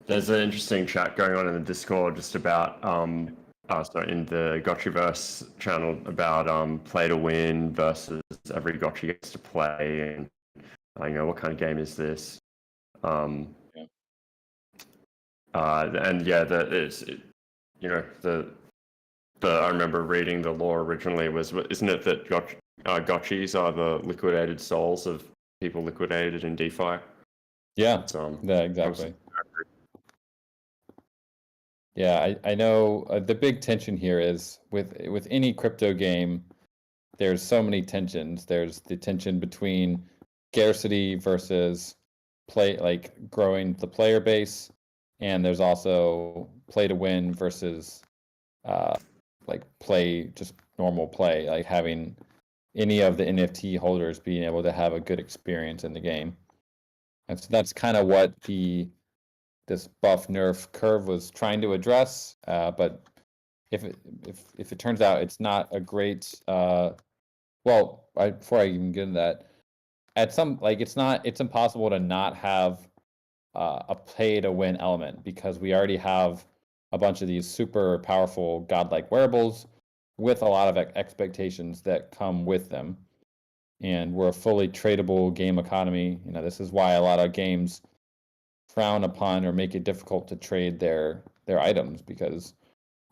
There's an interesting chat going on in the Discord just about, in the Gotchiverse channel, about play to win versus every Gotchi gets to play, and what kind of game is this? I remember reading the lore originally isn't it that gotchis are the liquidated souls of people liquidated in DeFi? Yeah, yeah, exactly. Yeah, I know the big tension here is with any crypto game, there's so many tensions. There's the tension between scarcity versus growing the player base, and there's also play to win versus just normal play, like having any of the NFT holders being able to have a good experience in the game. And so that's kind of what this buff nerf curve was trying to address. But if it turns out it's not a great before I even get into that, it's impossible to not have a pay to win element, because we already have a bunch of these super powerful godlike wearables with a lot of expectations that come with them. And we're a fully tradable game economy. This is why a lot of games frown upon or make it difficult to trade their items, because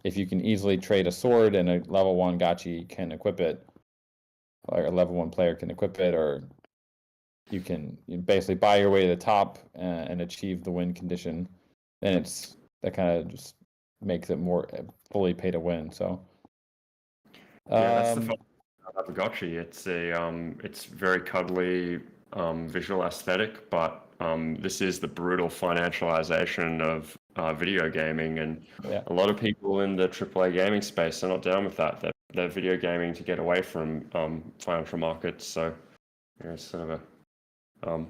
if you can easily trade a sword and a level 1 gachi can equip it, or a level 1 player can equip it, or you basically buy your way to the top and achieve the win condition, then that kind of just makes it more fully pay to win. So that's the fun of Aavegotchi. It's very cuddly visual aesthetic, but this is the brutal financialization of video gaming, and a lot of people in the AAA gaming space are not down with that. They're video gaming to get away from financial markets. So it's sort of a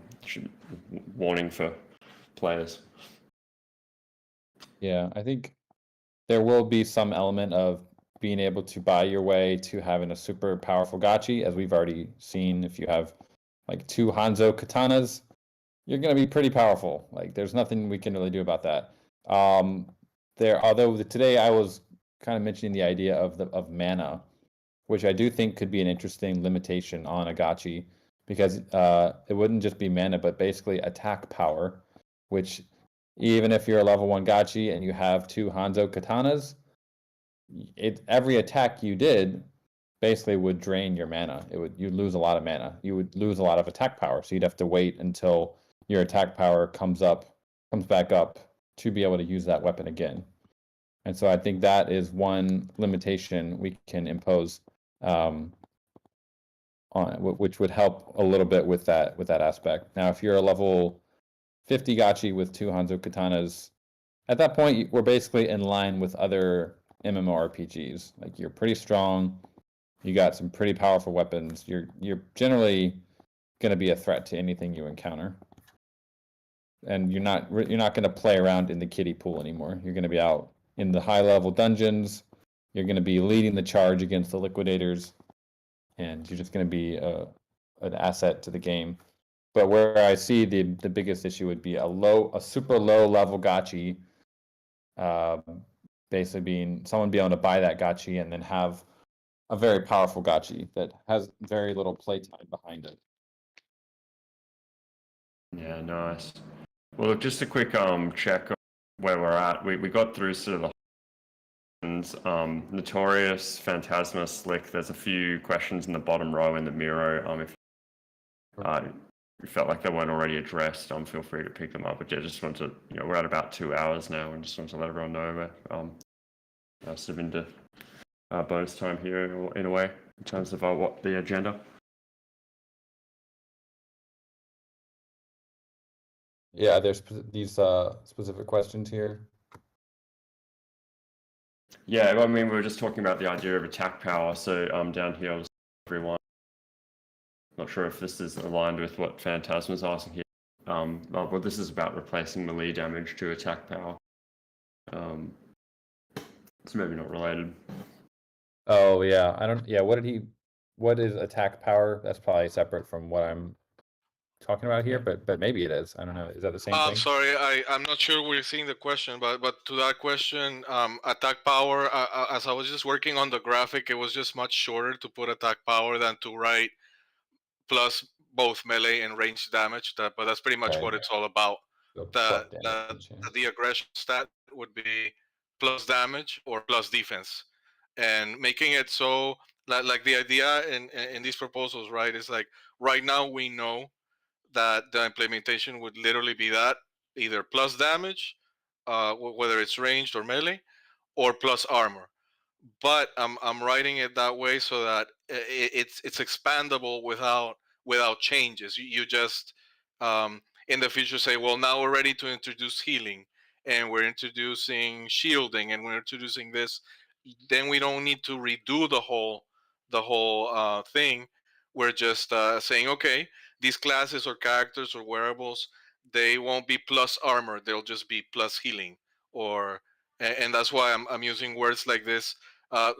warning for players. Yeah, I think there will be some element of being able to buy your way to having a super powerful gachi, as we've already seen. If you have like 2 Hanzo katanas, you're going to be pretty powerful. Like, there's nothing we can really do about that. Although today I was kind of mentioning the idea of mana, which I do think could be an interesting limitation on a gachi, because it wouldn't just be mana, but basically attack power, which even if you're a level 1 gachi and you have 2 Hanzo katanas, every attack you did basically would drain your mana. You'd lose a lot of mana. You would lose a lot of attack power. So you'd have to wait until your attack power comes back up to be able to use that weapon again. And so I think that is one limitation we can impose on which would help a little bit with that aspect. Now, if you're a level 50 gachi with 2 Hanzo katanas, at that point we're basically in line with other MMORPGs. Like, you're pretty strong, you got some pretty powerful weapons. You're generally going to be a threat to anything you encounter, and you're not going to play around in the kiddie pool anymore. You're going to be out in the high level dungeons. You're going to be leading the charge against the liquidators, and you're just going to be an asset to the game. But where I see the biggest issue would be a super low level gachi, basically being someone be able to buy that gachi and then have a very powerful gachi that has very little playtime behind it. Yeah, nice. Well, look, just a quick check on where we're at. We got through sort of the Notorious, Phantasma, Slick. There's a few questions in the bottom row in the Miro. If you felt like they weren't already addressed, feel free to pick them up. But yeah, just want to, we're at about 2 hours now, and just want to let everyone know we're sort of into bonus time here in a way, in terms of what the agenda. Yeah, there's these specific questions here. Yeah, I mean, we were just talking about the idea of attack power. So down here, I'll just everyone. Not sure if this is aligned with what Phantasma's asking here. Well, this is about replacing melee damage to attack power. It's maybe not related. Oh yeah, I don't. Yeah, what is attack power? That's probably separate from what I'm talking about here, but maybe it is. I don't know. Is that the same thing? Sorry, I'm not sure we're seeing the question, but to that question, attack power. As I was just working on the graphic, it was just much shorter to put attack power than to write plus both melee and range damage. But that's pretty much what it's all about. The aggression stat would be plus damage or plus defense, and making it so like the idea in these proposals, right, is like right now we know that the implementation would literally be that either plus damage, whether it's ranged or melee, or plus armor. But I'm writing it that way so that it's expandable without changes. You just in the future say, well, now we're ready to introduce healing, and we're introducing shielding, and we're introducing this. Then we don't need to redo the whole thing. We're just saying, okay, these classes or characters or wearables, they won't be plus armor. They'll just be plus healing, and that's why I'm using words like this. Uh,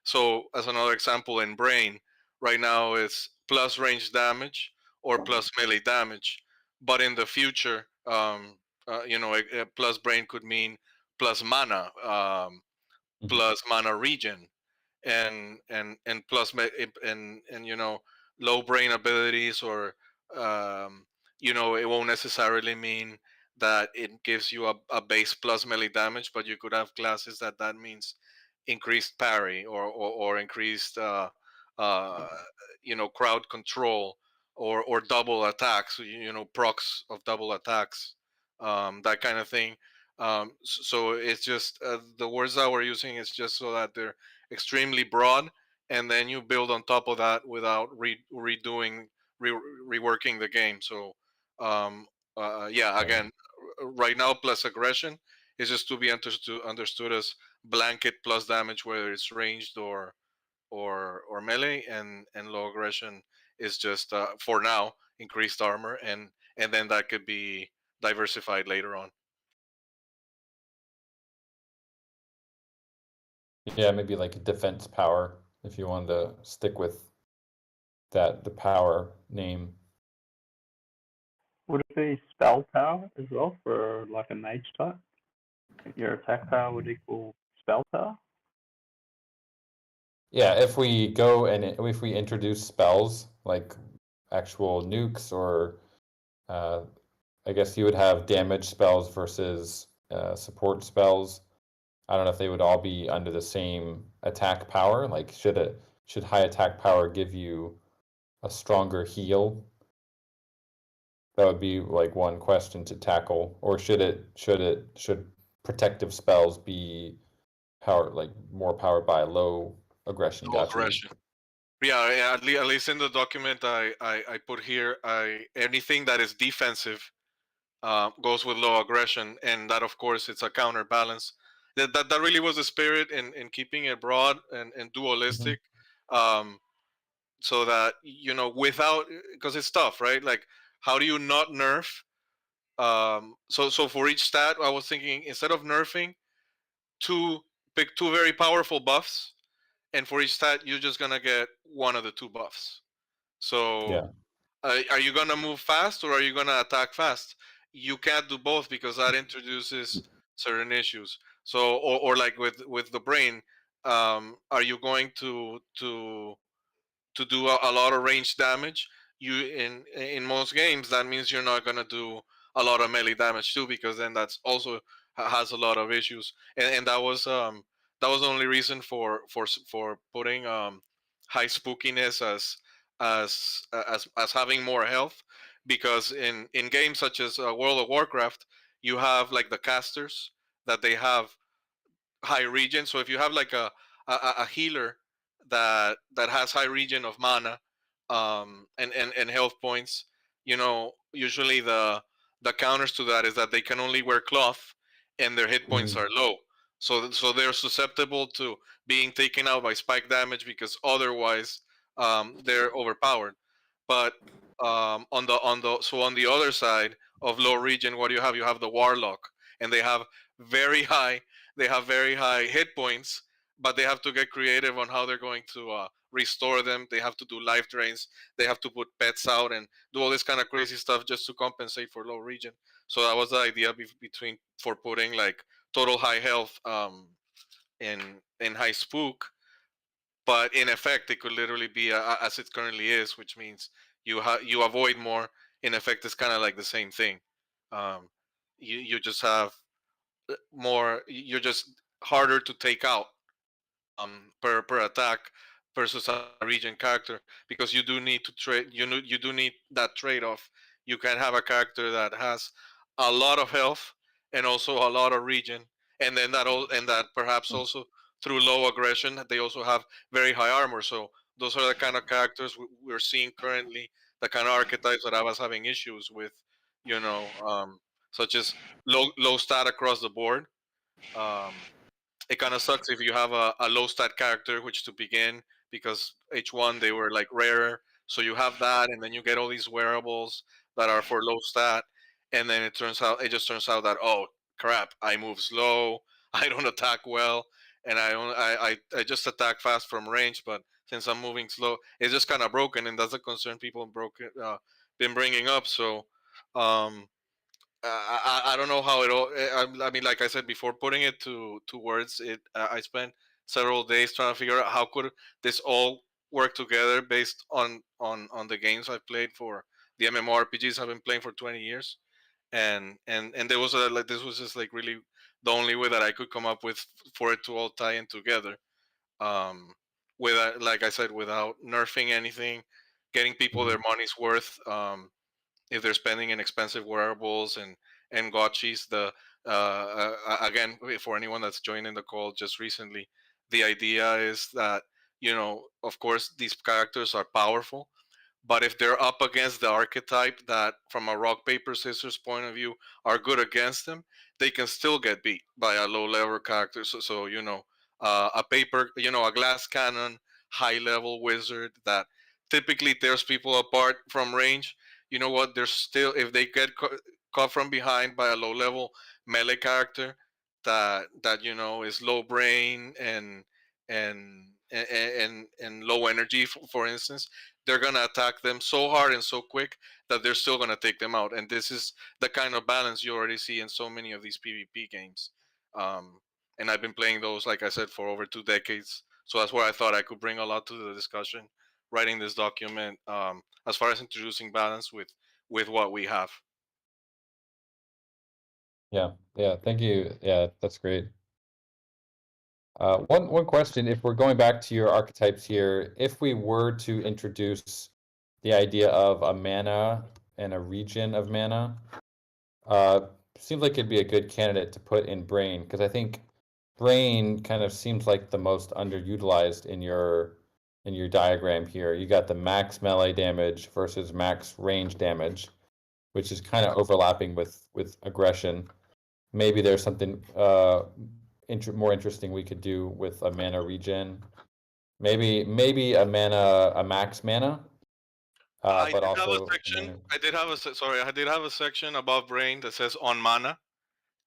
so as another example, in brain, right now it's plus range damage or plus melee damage, but in the future, a plus brain could mean plus mana, plus mana regen, and plus and low brain abilities, or um, it won't necessarily mean that it gives you a base plus melee damage, but you could have classes that means increased parry, or increased uh, crowd control, or double attacks, procs of double attacks, that kind of thing. So it's just the words that we're using is just so that they're extremely broad, and then you build on top of that without reworking the game. So um, yeah, again, right now plus aggression is just to be understood as blanket plus damage, whether it's ranged or melee, and low aggression is just for now increased armor, and then that could be diversified later on. Yeah, maybe like a defense power if you wanted to stick with that, the power name. Would it be spell power as well for like a mage type? Your attack power would equal spell power? Yeah, if we go and if we introduce spells like actual nukes, or I guess you would have damage spells versus support spells. I don't know if they would all be under the same attack power. Like, should high attack power give you a stronger heal? That would be like one question to tackle. Or should protective spells be more powered by low aggression? Low Gotcha. aggression. Yeah, at least in the document I put here, anything that is defensive goes with low aggression, and that, of course, it's a counterbalance. That really was the spirit in keeping it broad and dualistic, um, so that without, because it's tough, right? Like, how do you not nerf? So for each stat, I was thinking, instead of nerfing, pick two very powerful buffs, and for each stat, you're just gonna get one of the two buffs. So Yeah. are you gonna move fast, or are you gonna attack fast? You can't do both, because that introduces certain issues. So, or like with the brain, are you going to do a lot of range damage? You in most games, that means you're not gonna do a lot of melee damage too, because then that's also has a lot of issues. And that was the only reason for putting high spookiness as having more health, because in games such as World of Warcraft, you have like the casters, that they have high regen. So if you have like a healer that has high regen of mana, and health points, usually the counters to that is that they can only wear cloth, and their hit points are low. So they're susceptible to being taken out by spike damage, because otherwise they're overpowered. But on the other side of low regen, what do you have? You have the Warlock, and very high they have very high hit points, but they have to get creative on how they're going to restore them. They have to do life drains. They have to put pets out and do all this kind of crazy stuff just to compensate for low regen. So that was the idea for putting like total high health in high spook, but in effect it could literally be as it currently is, which means you avoid more. In effect, it's kind of like the same thing. Um, you just have more. You're just harder to take out per attack versus a region character, because you do need to trade. You do need that trade off. You can have a character that has a lot of health and also a lot of region, and then that perhaps also through low aggression they also have very high armor. So those are the kind of characters we're seeing currently, the kind of archetypes that I was having issues with, such as low stat across the board. It kind of sucks if you have a low stat character, which to begin, because H1 they were like rarer, so you have that, and then you get all these wearables that are for low stat, and then it just turns out that, oh crap, I move slow, I don't attack well, and I just attack fast from range, but since I'm moving slow, it's just kind of broken, and that's a concern people been bringing up. So um, I don't know how it all. I mean, like I said before, putting it to words, I spent several days trying to figure out how could this all work together based on the games I've played for the MMORPGs I've been playing for 20 years, and there was this was just like really the only way that I could come up with for it to all tie in together. Um, without, like I said, without nerfing anything, getting people their money's worth. If they're spending in expensive wearables and gotchis, again, for anyone that's joining the call just recently, the idea is that, of course these characters are powerful, but if they're up against the archetype that, from a rock paper scissors point of view, are good against them, they can still get beat by a low level character. So a glass cannon high level wizard that typically tears people apart from range. You know what? They're still, if they get caught from behind by a low level melee character that is low brain and low energy, for instance, they're going to attack them so hard and so quick that they're still going to take them out. And this is the kind of balance you already see in so many of these PvP games. And I've been playing those, like I said, for over 2 decades. So that's where I thought I could bring a lot to the discussion, writing this document, as far as introducing balance with what we have. Yeah, thank you. Yeah, that's great. One question, if we're going back to your archetypes here, if we were to introduce the idea of a mana and a region of mana, seems like it'd be a good candidate to put in Brain, because I think Brain kind of seems like the most underutilized in your diagram here. You got the max melee damage versus max range damage, which is kind of overlapping with aggression. Maybe there's something more interesting we could do with a mana regen. Maybe a max mana. I But did have a also section. I did have a section above Brain that says on mana,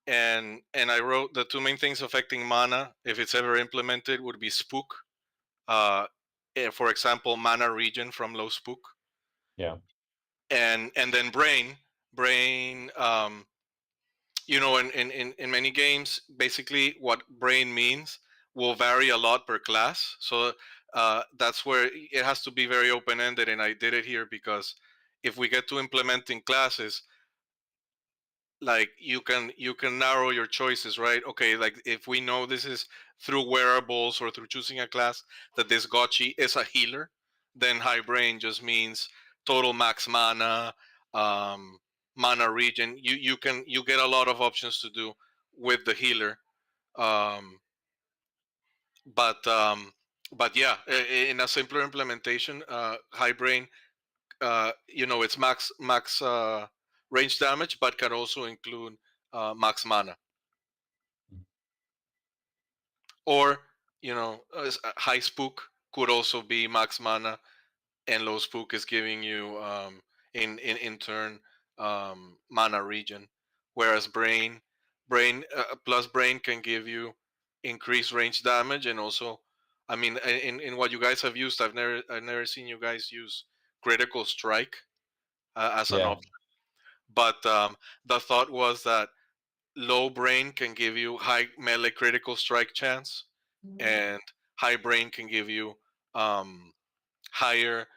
and I wrote the two main things affecting mana, if it's ever implemented, would be spook. For example, mana regen from low spook. Yeah. And then brain. In many games, basically what brain means will vary a lot per class. So that's where it has to be very open-ended, and I did it here because if we get to implementing classes, like you can narrow your choices, right? Okay, like if we know this is through wearables or through choosing a class that this gotchi is a healer, then high brain just means total max mana, mana regen. You get a lot of options to do with the healer. um, but yeah, in a simpler implementation, high brain, it's max range damage, but can also include max mana. Or high spook could also be max mana, and low spook is giving you in turn mana regen. Whereas brain plus brain can give you increased range damage, and also, I mean, in what you guys have used, I've never seen you guys use critical strike as an Yeah. option. But the thought was that low brain can give you high melee critical strike chance, and high brain can give you um, higher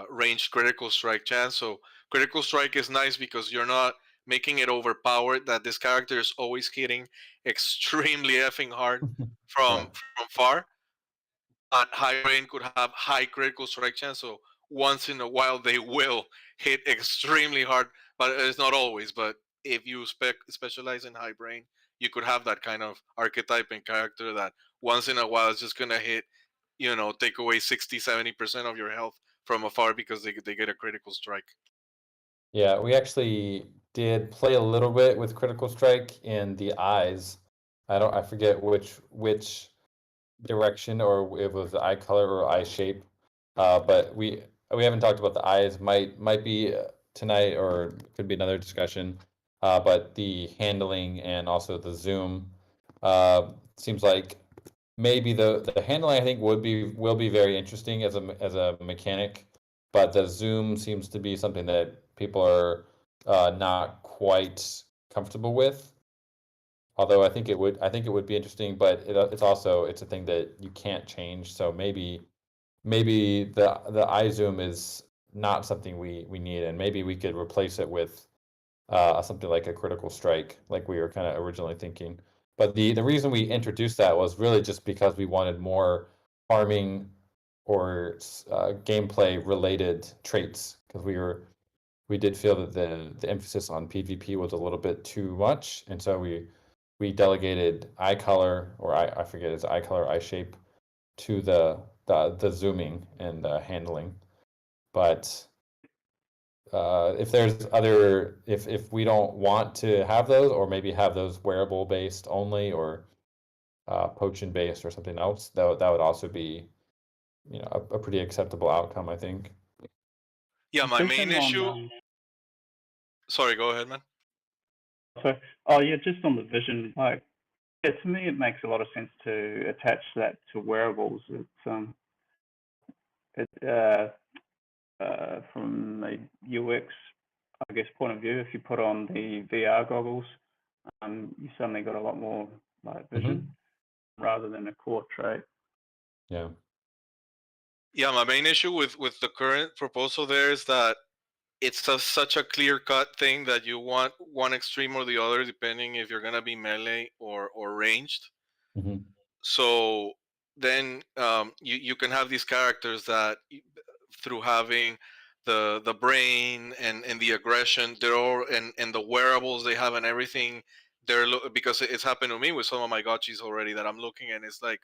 ranged critical strike chance. So critical strike is nice because you're not making it overpowered, that this character is always hitting extremely effing hard from Right. from far. But high brain could have high critical strike chance, so once in a while they will hit extremely hard, but it's not always. But if you specialize in high brain, you could have that kind of archetype and character that once in a while is just gonna hit, take away 60-70% of your health from afar because they get a critical strike. Yeah, we actually did play a little bit with critical strike in the eyes. I forget which direction, or if it was the eye color or eye shape. But we haven't talked about the eyes. Might be tonight, or could be another discussion. But the handling and also the zoom seems like maybe the handling I think will be very interesting as a mechanic, but the zoom seems to be something that people are not quite comfortable with. Although I think it would be interesting, but it's a thing that you can't change. So maybe the eye zoom is not something we need, and maybe we could replace it with something like a critical strike, like we were kind of originally thinking. But the reason we introduced that was really just because we wanted more farming or gameplay related traits, because we did feel that the emphasis on PvP was a little bit too much, and so we delegated eye color, or I forget, it's eye color, eye shape, to the zooming and the handling. But if there's if we don't want to have those, or maybe have those wearable based only, or potion based or something else, that would also be, a pretty acceptable outcome, I think. Yeah, my main Thinking issue. on, Sorry, go ahead, man. yeah, just on the vision, like, yeah, to me it makes a lot of sense to attach that to wearables. From a UX, I guess, point of view, if you put on the VR goggles, you suddenly got a lot more like vision rather than a core trait. Yeah. Yeah, my main issue with the current proposal there is that it's such a clear-cut thing that you want one extreme or the other, depending if you're gonna be melee or ranged. Mhm. So then you can have these characters that through having the brain and the aggression, they're all and the wearables they have and everything, because it's happened to me with some of my gotchis already, that I'm looking and it's like,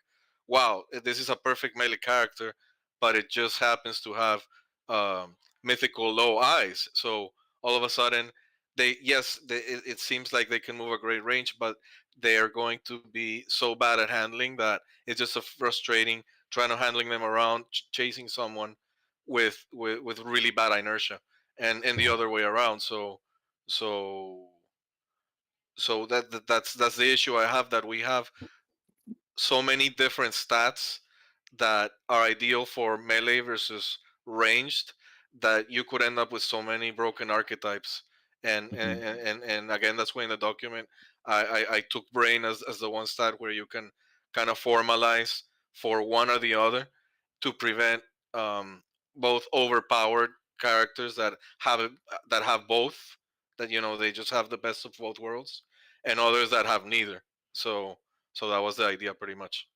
wow, this is a perfect melee character, but it just happens to have mythical low eyes. So all of a sudden it seems like they can move a great range, but they are going to be so bad at handling that it's just a frustrating trying to handling them around, chasing someone with really bad inertia, and the other way around. So that's the issue I have, that we have so many different stats that are ideal for melee versus ranged, that you could end up with so many broken archetypes. And again, that's why in the document I took brain as the one stat where you can kind of formalize for one or the other to prevent both overpowered characters that have both, that they just have the best of both worlds, and others that have neither. So that was the idea, pretty much.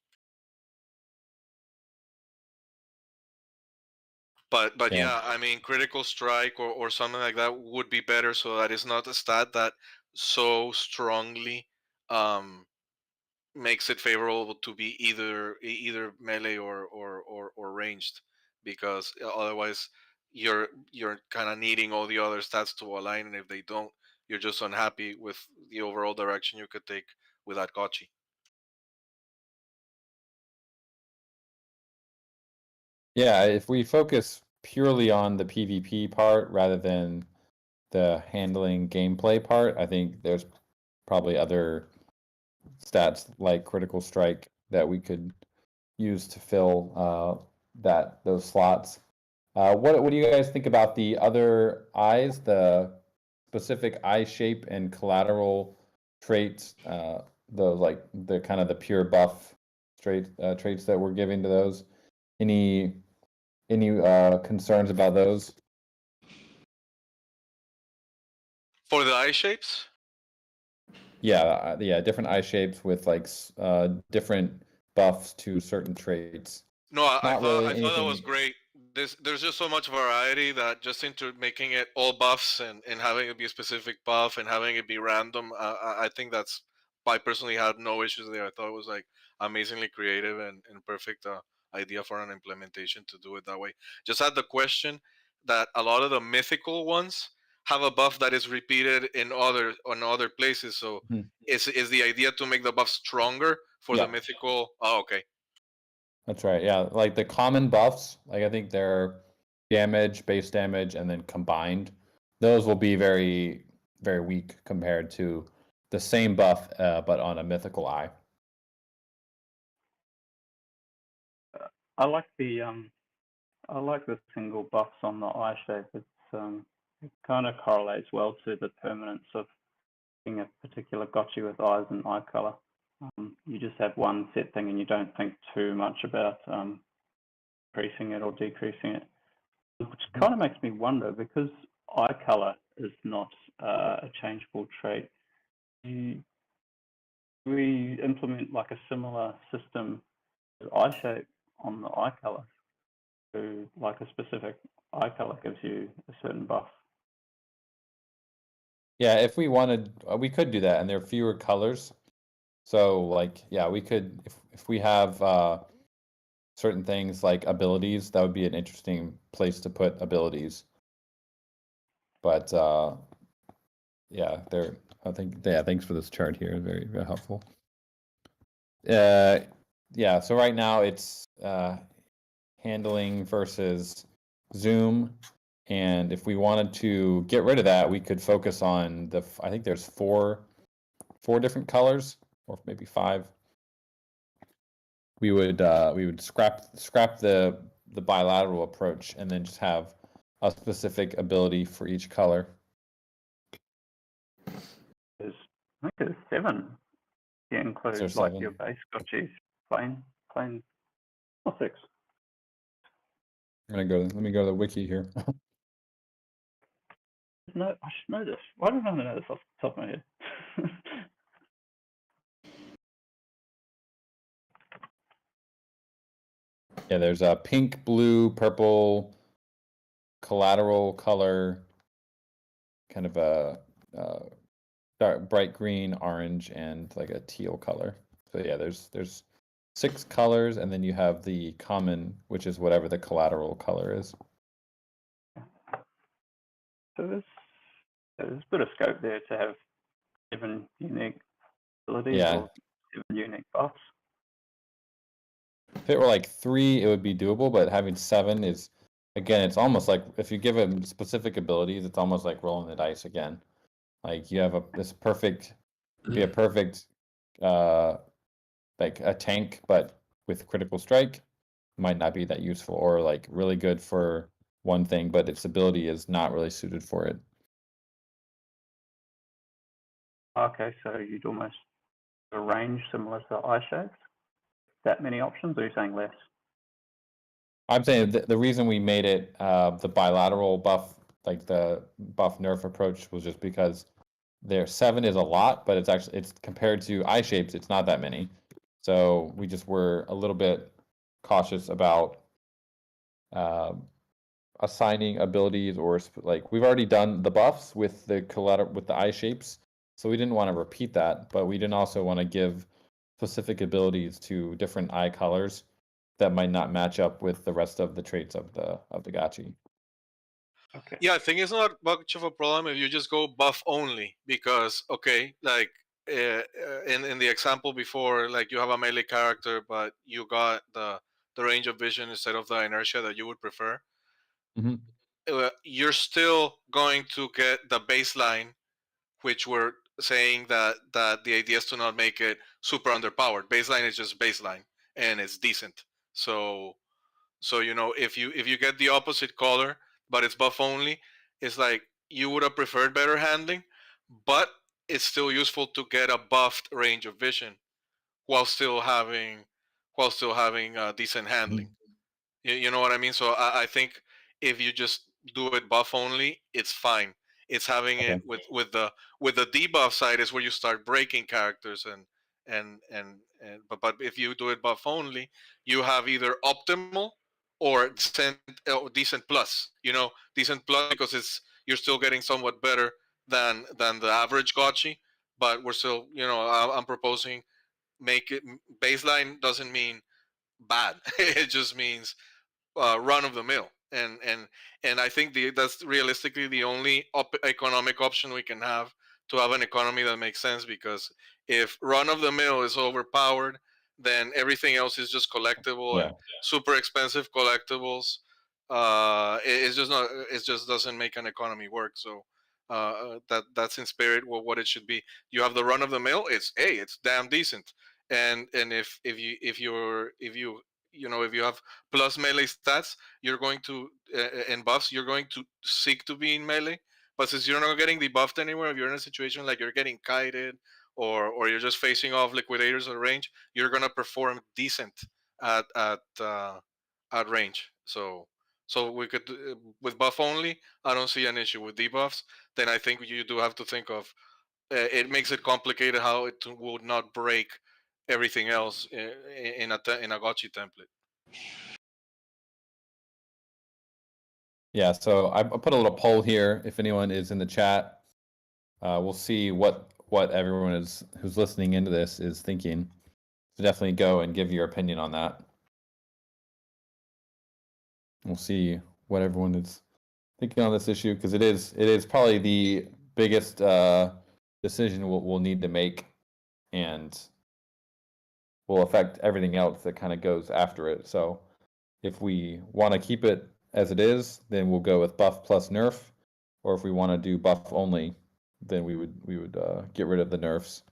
But Yeah. yeah, I mean, critical strike or something like that would be better, so that it's not a stat that so strongly um, makes it favorable to be either melee or ranged, because otherwise you're kind of needing all the other stats to align, and if they don't, you're just unhappy with the overall direction you could take with that gotchi. Yeah, if we focus purely on the PvP part rather than the handling gameplay part, I think there's probably other stats like critical strike that we could use to fill those slots. What do you guys think about the other eyes, the specific eye shape and collateral traits, those like the kind of the pure buff traits that we're giving to those? Any concerns about those? For the eye shapes, Yeah, different eye shapes with like different buffs to certain traits. no, I Not thought really I thought that was anything. great. There's just so much variety that just into making it all buffs and having it be a specific buff and having it be random. I think that's I personally had no issues there. I thought it was like amazingly creative and perfect idea for an implementation to do it that way. Just had the question that a lot of the mythical ones have a buff that is repeated in other places. So Mhm. is the idea to make the buff stronger for the Yeah. mythical? Oh, okay. That's right. Yeah, like the common buffs, like I think they're damage, base damage, and then combined, those will be very, very weak compared to the same buff, but on a mythical eye. I like the single buffs on the eye shape. It kind of correlates well to the permanence of being a particular gotchi with eyes and eye color. You just have one set thing and you don't think too much about increasing it or decreasing it, which kind of makes me wonder, because eye color is not a changeable trait. Do we implement like a similar system as eye shape on the eye color? So like a specific eye color gives you a certain buff. Yeah, if we wanted, we could do that, and there are fewer colors. So, like, yeah, we could, if we have certain things like abilities, that would be an interesting place to put abilities. But yeah, I think, yeah, thanks for this chart here, very, very helpful. Yeah, so right now it's handling versus zoom. And if we wanted to get rid of that, we could focus on I think there's four different colors, or maybe 5. We would scrap the bilateral approach and then just have a specific ability for each color. I think there's 7. You include like 7? your base gotchis, plain or 6. Let me go to the wiki here. No, I should know this. Why don't I know this off the top of my head? Yeah, there's a pink, blue, purple, collateral color, kind of a dark, bright green, orange, and like a teal color. So yeah, there's 6 colors, and then you have the common, which is whatever the collateral color is. So there's a bit of scope there to have 7 unique abilities or 7 unique buffs. If it were like 3, it would be doable, but having 7 is, again, it's almost like if you give it specific abilities, it's almost like rolling the dice again. Like you have this perfect, be a perfect, like a tank, but with critical strike, might not be that useful, or like really good for one thing, but its ability is not really suited for it. Okay, so you'd almost arrange similar to eye shapes. That many options, or are you saying less? I'm saying the reason we made it the bilateral buff, like the buff nerf approach, was just because 7 is a lot, but it's compared to eye shapes, it's not that many. So we just were a little bit cautious about assigning abilities, or like we've already done the buffs with the eye shapes, so we didn't want to repeat that, but we didn't also want to give specific abilities to different eye colors that might not match up with the rest of the traits of the gotchi. Okay. Yeah, I think it's not much of a problem if you just go buff only, because okay, like in the example before, like you have a melee character, but you got the range of vision instead of the inertia that you would prefer. Mm-hmm. You're still going to get the baseline, which we're saying that the idea is to not make it super underpowered. Baseline is just baseline, and it's decent. So you know, if you get the opposite color but it's buff only, it's like you would have preferred better handling, but it's still useful to get a buffed range of vision while still having decent handling. You know what I mean? So I think if you just do it buff only, it's fine. It's having Okay. it with the debuff side is where you start breaking characters, but if you do it buff only, you have either optimal or decent plus. You know, decent plus because you're still getting somewhat better than the average gotchi, but we're still, you know, I'm proposing make it baseline doesn't mean bad. It just means run of the mill, and I think that's realistically the only economic option we can have to have an economy that makes sense. Because if run of the mill is overpowered, then everything else is just collectible and super expensive collectibles. It's just not. It just doesn't make an economy work. So that's in spirit what it should be. You have the run of the mill. It's damn decent. And if you have plus melee stats, you're going to and buffs, you're going to seek to be in melee. But since you're not getting debuffed anywhere, if you're in a situation like you're getting kited or you're just facing off liquidators at range, you're gonna perform decent at at uh, at range. So we could with buff only. I don't see an issue with debuffs. Then I think you do have to think of it makes it complicated how it would not break everything else in a gotchi template. Yeah, so I put a little poll here. If anyone is in the chat, we'll see what everyone who's listening into this is thinking. So definitely go and give your opinion on that. We'll see what everyone is thinking on this issue, because it is probably the biggest decision we'll need to make, and will affect everything else that kind of goes after it. So if we want to keep it as it is, then we'll go with buff plus nerf, or if we want to do buff only, then we would get rid of the nerfs.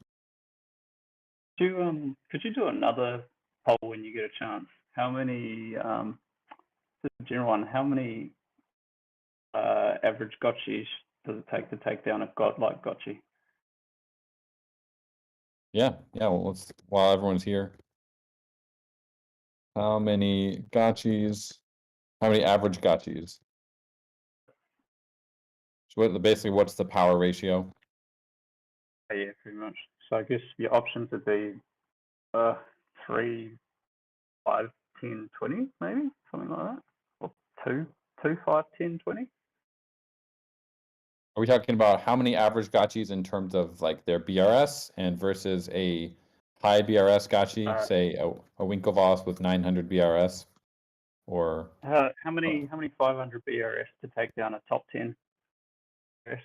Could you do another poll when you get a chance? How many just a general one, how many average gotchis does it take to take down a god like gotchi? Yeah. Well, while everyone's here, how many gotchis? How many average gotchis? So basically, what's the power ratio? Yeah, pretty much. So I guess your options would be 3, 5, 10, 20, maybe something like that, or 2, 5, 10, 20. Are we talking about how many average gotchis in terms of like their BRS and versus a high BRS gotchi, say a Winklevoss with 900 BRS, or how many 500 BRS to take down a top 10 BRS?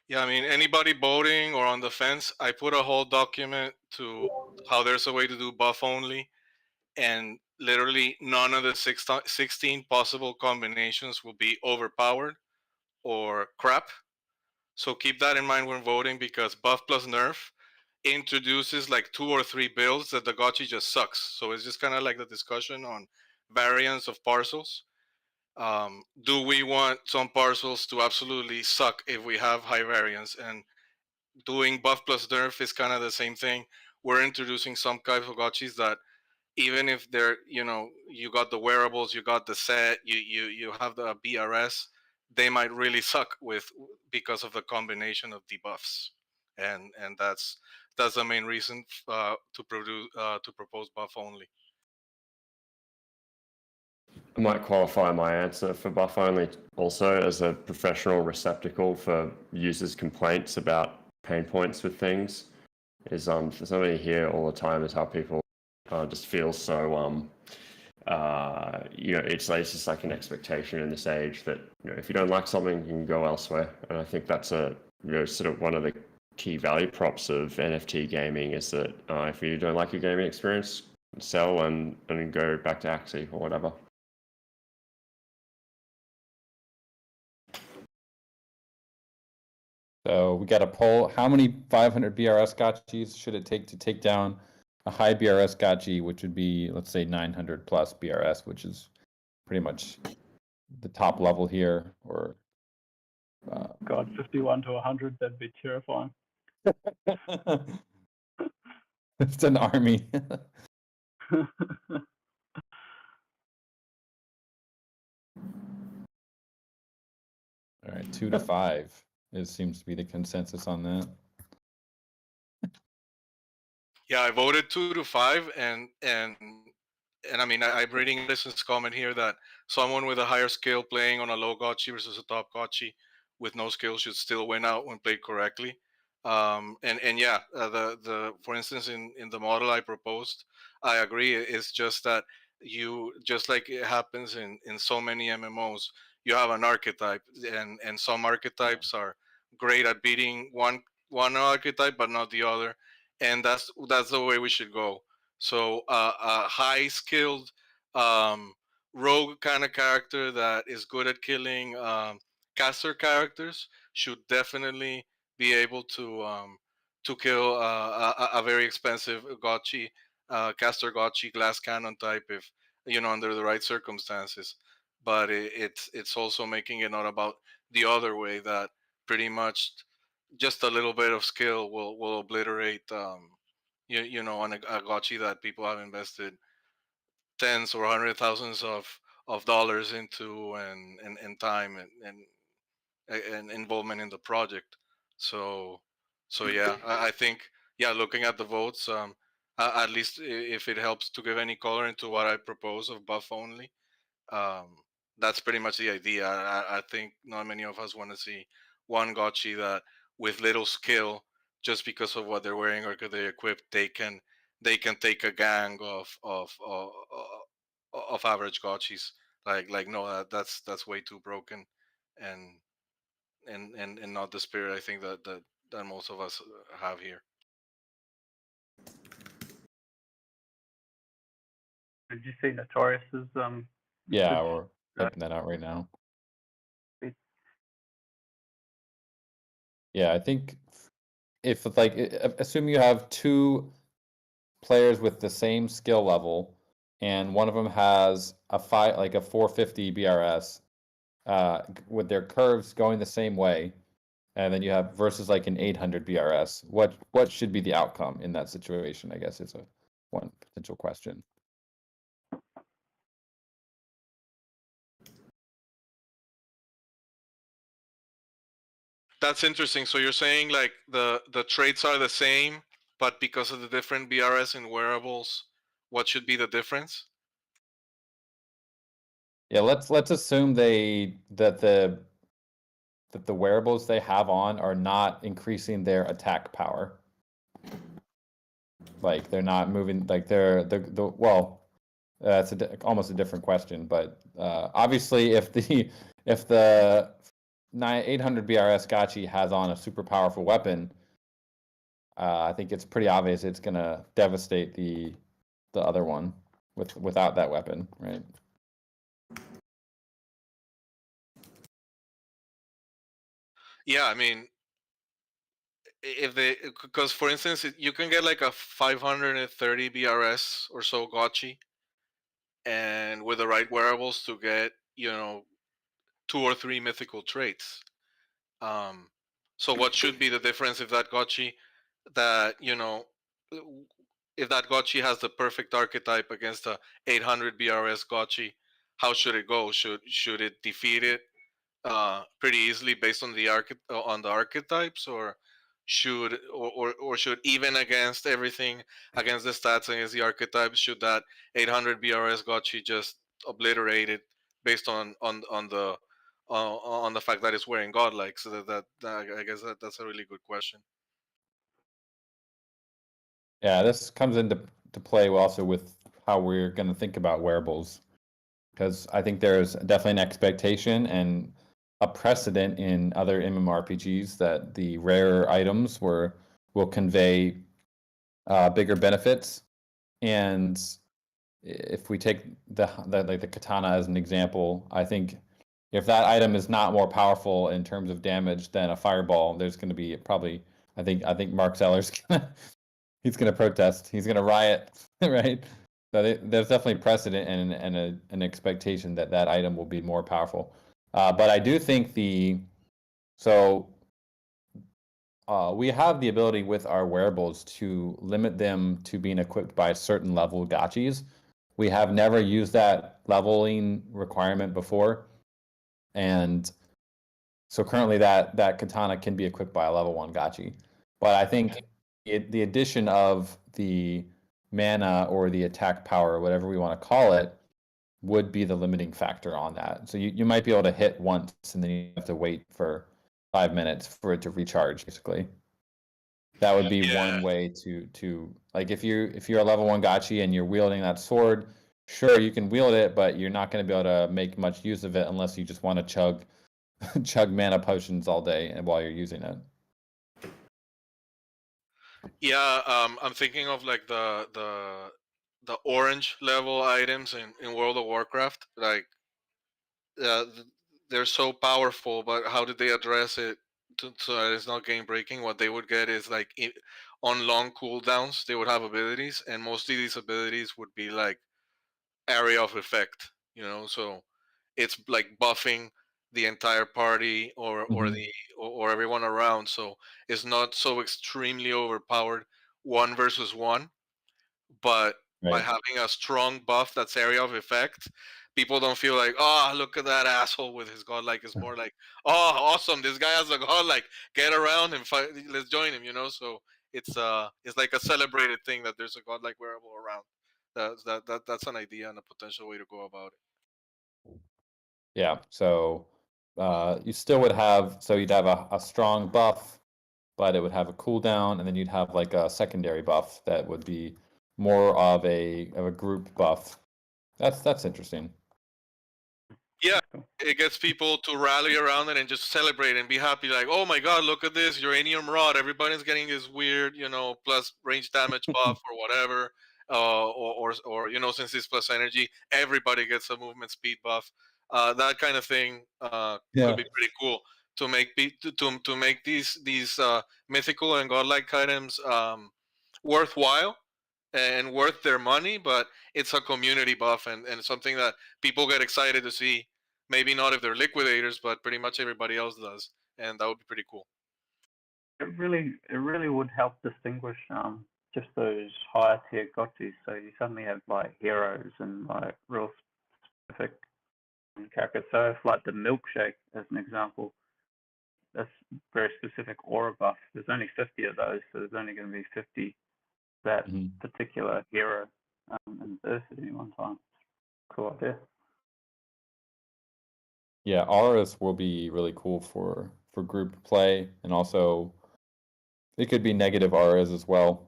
Yeah, I mean, anybody voting or on the fence, I put a whole document to how there's a way to do buff only, and literally none of the 16 possible combinations will be overpowered or crap. So keep that in mind when voting, because buff plus nerf introduces like 2 or 3 builds that the gotchi just sucks. So it's just kind of like the discussion on variants of parcels. Do we want some parcels to absolutely suck if we have high variance? And doing buff plus nerf is kind of the same thing. We're introducing some kinds of gotchis that even if they're, you got the wearables, you got the set, you have the BRS, they might really suck because of the combination of debuffs, and that's the main reason to propose buff only. I might qualify my answer for buff only also as a professional receptacle for users' complaints about pain points with things. Is something you hear all the time is how people just feel so it's just like an expectation in this age that if you don't like something, you can go elsewhere. And I think that's sort of one of the key value props of NFT gaming is that if you don't like your gaming experience, sell and go back to Axie or whatever. So we got a poll. How many 500 BRS gotchis should it take to take down a high BRS gotchi, which would be, let's say, 900 plus BRS, which is pretty much the top level here? Or God, 51 to 100, that'd be terrifying. It's an army. All right, 2 to 5. It seems to be the consensus on that. Yeah, I voted 2 to 5, and I mean, I'm reading this comment here that someone with a higher skill playing on a low gotchi versus a top gotchi with no skill should still win out when played correctly. And yeah, the for instance in the model I proposed, I agree. It's just that just like it happens in so many MMOs, you have an archetype, and some archetypes are great at beating one archetype but not the other, and that's the way we should go. So a high skilled rogue kind of character that is good at killing caster characters should definitely be able to kill a very expensive gotchi caster gotchi glass cannon type if under the right circumstances. But it's also making it not about the other way that pretty much just a little bit of skill will obliterate on a gotchi that people have invested tens or hundred thousands of dollars into and time and involvement in the project. So yeah, I think yeah, looking at the votes, at least if it helps to give any color into what I propose of buff only, um, that's pretty much the idea. I think not many of us want to see one gotchi that with little skill, just because of what they're wearing or because they're equipped, they can take a gang of average gotchis. Like no, that's way too broken, and and not the spirit I think that most of us have here. Did you see Notorious's Yeah, we're typing that out right now. Yeah, I think if like assume you have two players with the same skill level, and one of them has a 450 BRS, with their curves going the same way, and then you have versus like an 800 BRS. What should be the outcome in that situation? I guess is one potential question. That's interesting. So you're saying like the traits are the same, but because of the different BRS and wearables, what should be the difference? Yeah, let's assume that the wearables they have on are not increasing their attack power. Like they're not moving, like the well, that's almost a different question, but obviously if the 800 BRS Gotchi has on a super powerful weapon, I think it's pretty obvious it's gonna devastate the other one without that weapon, right? Yeah, I mean, if they, because for instance, you can get like a 530 BRS or so gotchi, and with the right wearables to get 2 or 3 mythical traits. So what should be the difference if that gotchi that if that gotchi has the perfect archetype against a 800 BRS gotchi? How should it go? Should it defeat it pretty easily based on the archetypes, or should even against everything, against the stats, against the archetypes, should that 800 BRS gotchi just obliterate it based on the fact that it's wearing godlike? So that I guess that's a really good question. Yeah, this comes into play also with how we're going to think about wearables, because I think there's definitely an expectation and a precedent in other MMORPGs that the rarer items will convey bigger benefits. And if we take the katana as an example, I think if that item is not more powerful in terms of damage than a fireball, there's going to be probably I think Mark Zeller's he's gonna protest. He's gonna riot, right? So there's definitely precedent and an expectation that that item will be more powerful. But I do think we have the ability with our wearables to limit them to being equipped by certain level gotchis. We have never used that leveling requirement before, and so currently that katana can be equipped by a level 1 gotchi. But I think the addition of the mana or the attack power, whatever we want to call it, would be the limiting factor on that. So you might be able to hit once and then you have to wait for 5 minutes for it to recharge, basically. That would be one way to like if you're a level 1 gotchi and you're wielding that sword, sure you can wield it, but you're not going to be able to make much use of it unless you just want to chug mana potions all day and while you're using it. Yeah, I'm thinking of like the the orange level items in World of Warcraft. Like uh, they're so powerful, but how did they address it so that it's not game breaking? What they would get is like on long cooldowns, they would have abilities, and mostly these abilities would be like area of effect. So it's like buffing the entire party or everyone around. So it's not so extremely overpowered one versus one, but by Right. having a strong buff that's area of effect, people don't feel like, oh, look at that asshole with his godlike. It's more like, oh, awesome, this guy has a godlike. Get around and fight. Let's join him. So it's like a celebrated thing that there's a godlike wearable around. That's an idea and a potential way to go about it. Yeah. So you still would have, so you'd have a strong buff, but it would have a cooldown, and then you'd have like a secondary buff that would be more of a group buff. That's interesting. Yeah, it gets people to rally around it and just celebrate and be happy. Like, oh my god, look at this uranium rod! Everybody's getting this weird, plus range damage buff or whatever. Or since it's plus energy, everybody gets a movement speed buff. That kind of thing could be pretty cool to make to make these mythical and godlike items worthwhile and worth their money. But it's a community buff and something that people get excited to see. Maybe not if they're liquidators, but pretty much everybody else does, and that would be pretty cool. It really would help distinguish just those higher tier gotchis. So you suddenly have like heroes and like real specific characters. So if like the milkshake, as an example, that's very specific aura buff. There's only 50 of those, so there's only going to be 50 that particular hero in burst at any one time. Cool idea. Yeah, auras will be really cool for group play, and also it could be negative auras as well.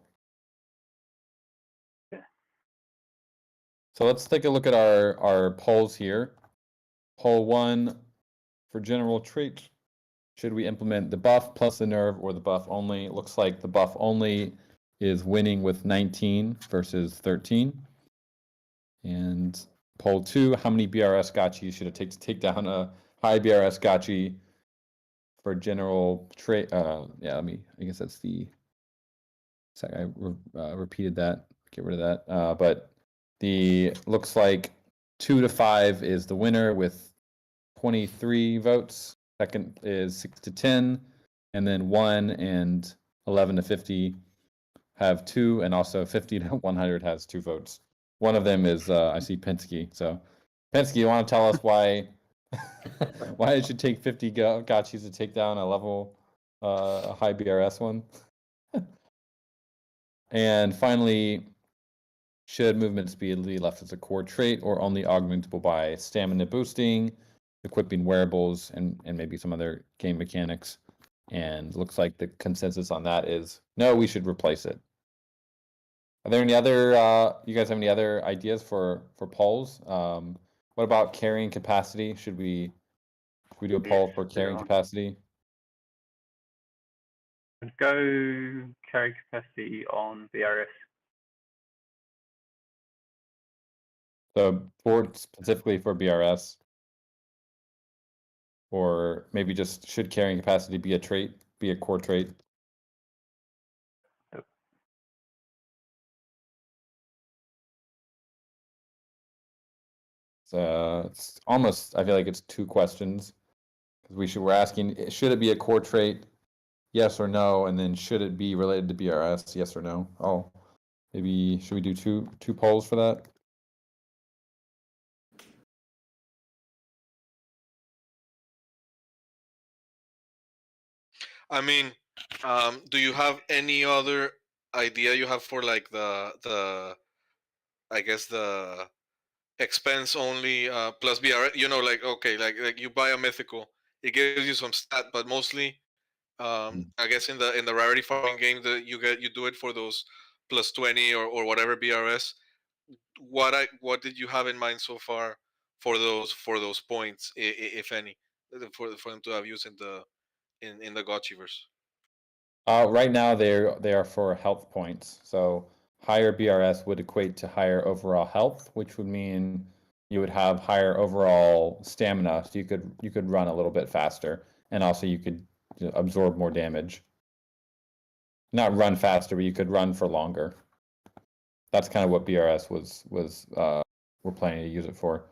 Yeah. So let's take a look at our polls here. Poll 1 for general trait. Should we implement the buff plus the nerve or the buff only? It looks like the buff only is winning with 19 versus 13. And poll 2, how many BRS gotchi should it take to take down a high BRS gotchi for general trait? I guess that's the, sorry, I repeated that, get rid of that. But the looks like 2 to 5 is the winner with 23 votes. Second is 6 to 10, and then 1 and 11 to 50 have 2, and also 50 to 100 has 2 votes. One of them is I see Penske. So Penske, you want to tell us why why it should take 50 gotchis to take down a level a high BRS one? And finally, should movement speed be left as a core trait or only augmentable by stamina boosting, equipping wearables, and maybe some other game mechanics? And looks like the consensus on that is no, we should replace it. Are there any other, you guys have any other ideas for polls? What about carrying capacity? Should we do a poll for carrying capacity? Go carry capacity on VRS. So specifically for BRS, or maybe just should carrying capacity be a trait, be a core trait? It's almost, I feel like it's 2 questions, because we're asking, should it be a core trait, yes or no, and then should it be related to BRS, yes or no? Oh, maybe should we do two polls for that? I mean, do you have any other idea you have for like the I guess the expense only plus BR? Like okay, like you buy a mythical, it gives you some stat, but mostly I guess in the rarity farming game that you do it for those plus 20 or whatever BRS. What did you have in mind so far for those points, if any, for them to have used in the Gotchiverse? Right now they are for health points. So higher BRS would equate to higher overall health, which would mean you would have higher overall stamina, so you could run a little bit faster, and also you could absorb more damage. Not run faster, but you could run for longer. That's kind of what BRS we're planning to use it for.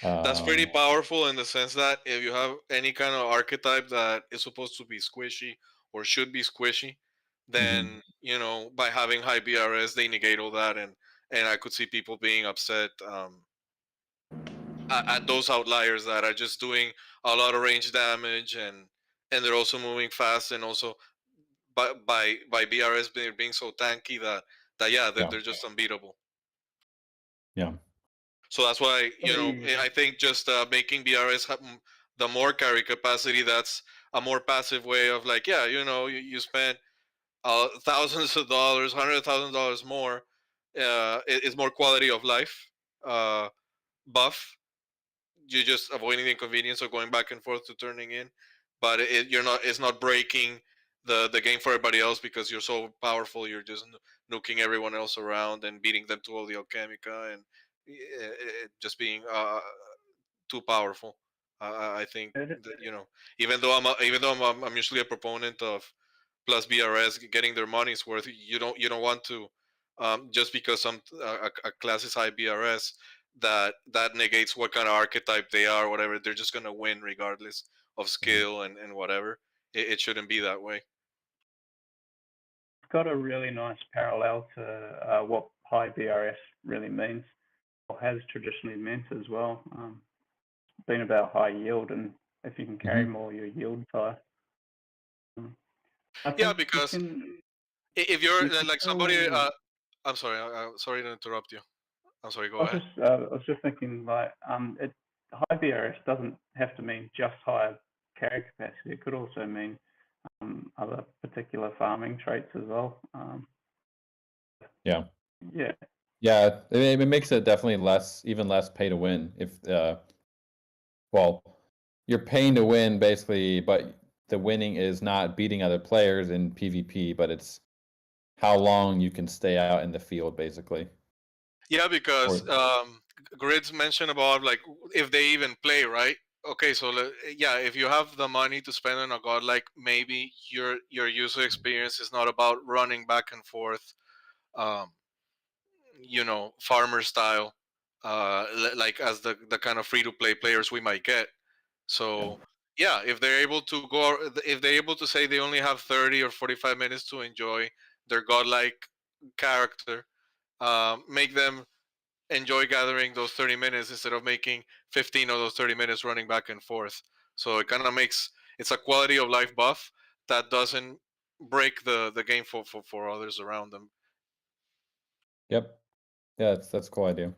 That's pretty powerful in the sense that if you have any kind of archetype that is supposed to be squishy or should be squishy, then you know, by having high BRS, they negate all that, and I could see people being upset at those outliers that are just doing a lot of range damage, and they're also moving fast, and also by BRS being so tanky that yeah, they're just unbeatable. Yeah. So that's why, you know, I think just making BRS the more carry capacity, that's a more passive way of like, yeah, you know, you spend thousands of dollars, $100,000 more. It's more quality of life buff. You're just avoiding the inconvenience of going back and forth to turning in, but you're not. It's not breaking the game for everybody else because you're so powerful. You're just nuking everyone else around and beating them to all the Alchemica, and just being too powerful. I think that, you know, I'm usually a proponent of plus BRS getting their money's worth. You don't want to just because a class is high BRS that negates what kind of archetype they are, or whatever. They're just gonna win regardless of skill and whatever. It shouldn't be that way. It's got a really nice parallel to what high BRS really means, or has traditionally meant as well. It's been about high yield, and if you can carry more, your yield high. Yeah, because if you're like somebody, I'm sorry, sorry to interrupt you. I'm sorry. Go ahead. I was just thinking, like, high BRS doesn't have to mean just higher carry capacity. It could also mean other particular farming traits as well. Yeah. Yeah. Yeah, it makes it definitely even less pay to win. If well, you're paying to win basically, but the winning is not beating other players in PvP, but it's how long you can stay out in the field, basically. Yeah, because Grids mentioned about like if they even play, right? Okay, so yeah, if you have the money to spend on a godlike, maybe your user experience is not about running back and forth, you know, farmer style, like as the kind of free to play players we might get. So yeah, if they're able to if they're able to say they only have 30 or 45 minutes to enjoy their godlike character, make them enjoy gathering those 30 minutes instead of making 15 of those 30 minutes running back and forth. So it kind of makes it's a quality of life buff that doesn't break the game for others around them. Yep. Yeah, that's a cool idea.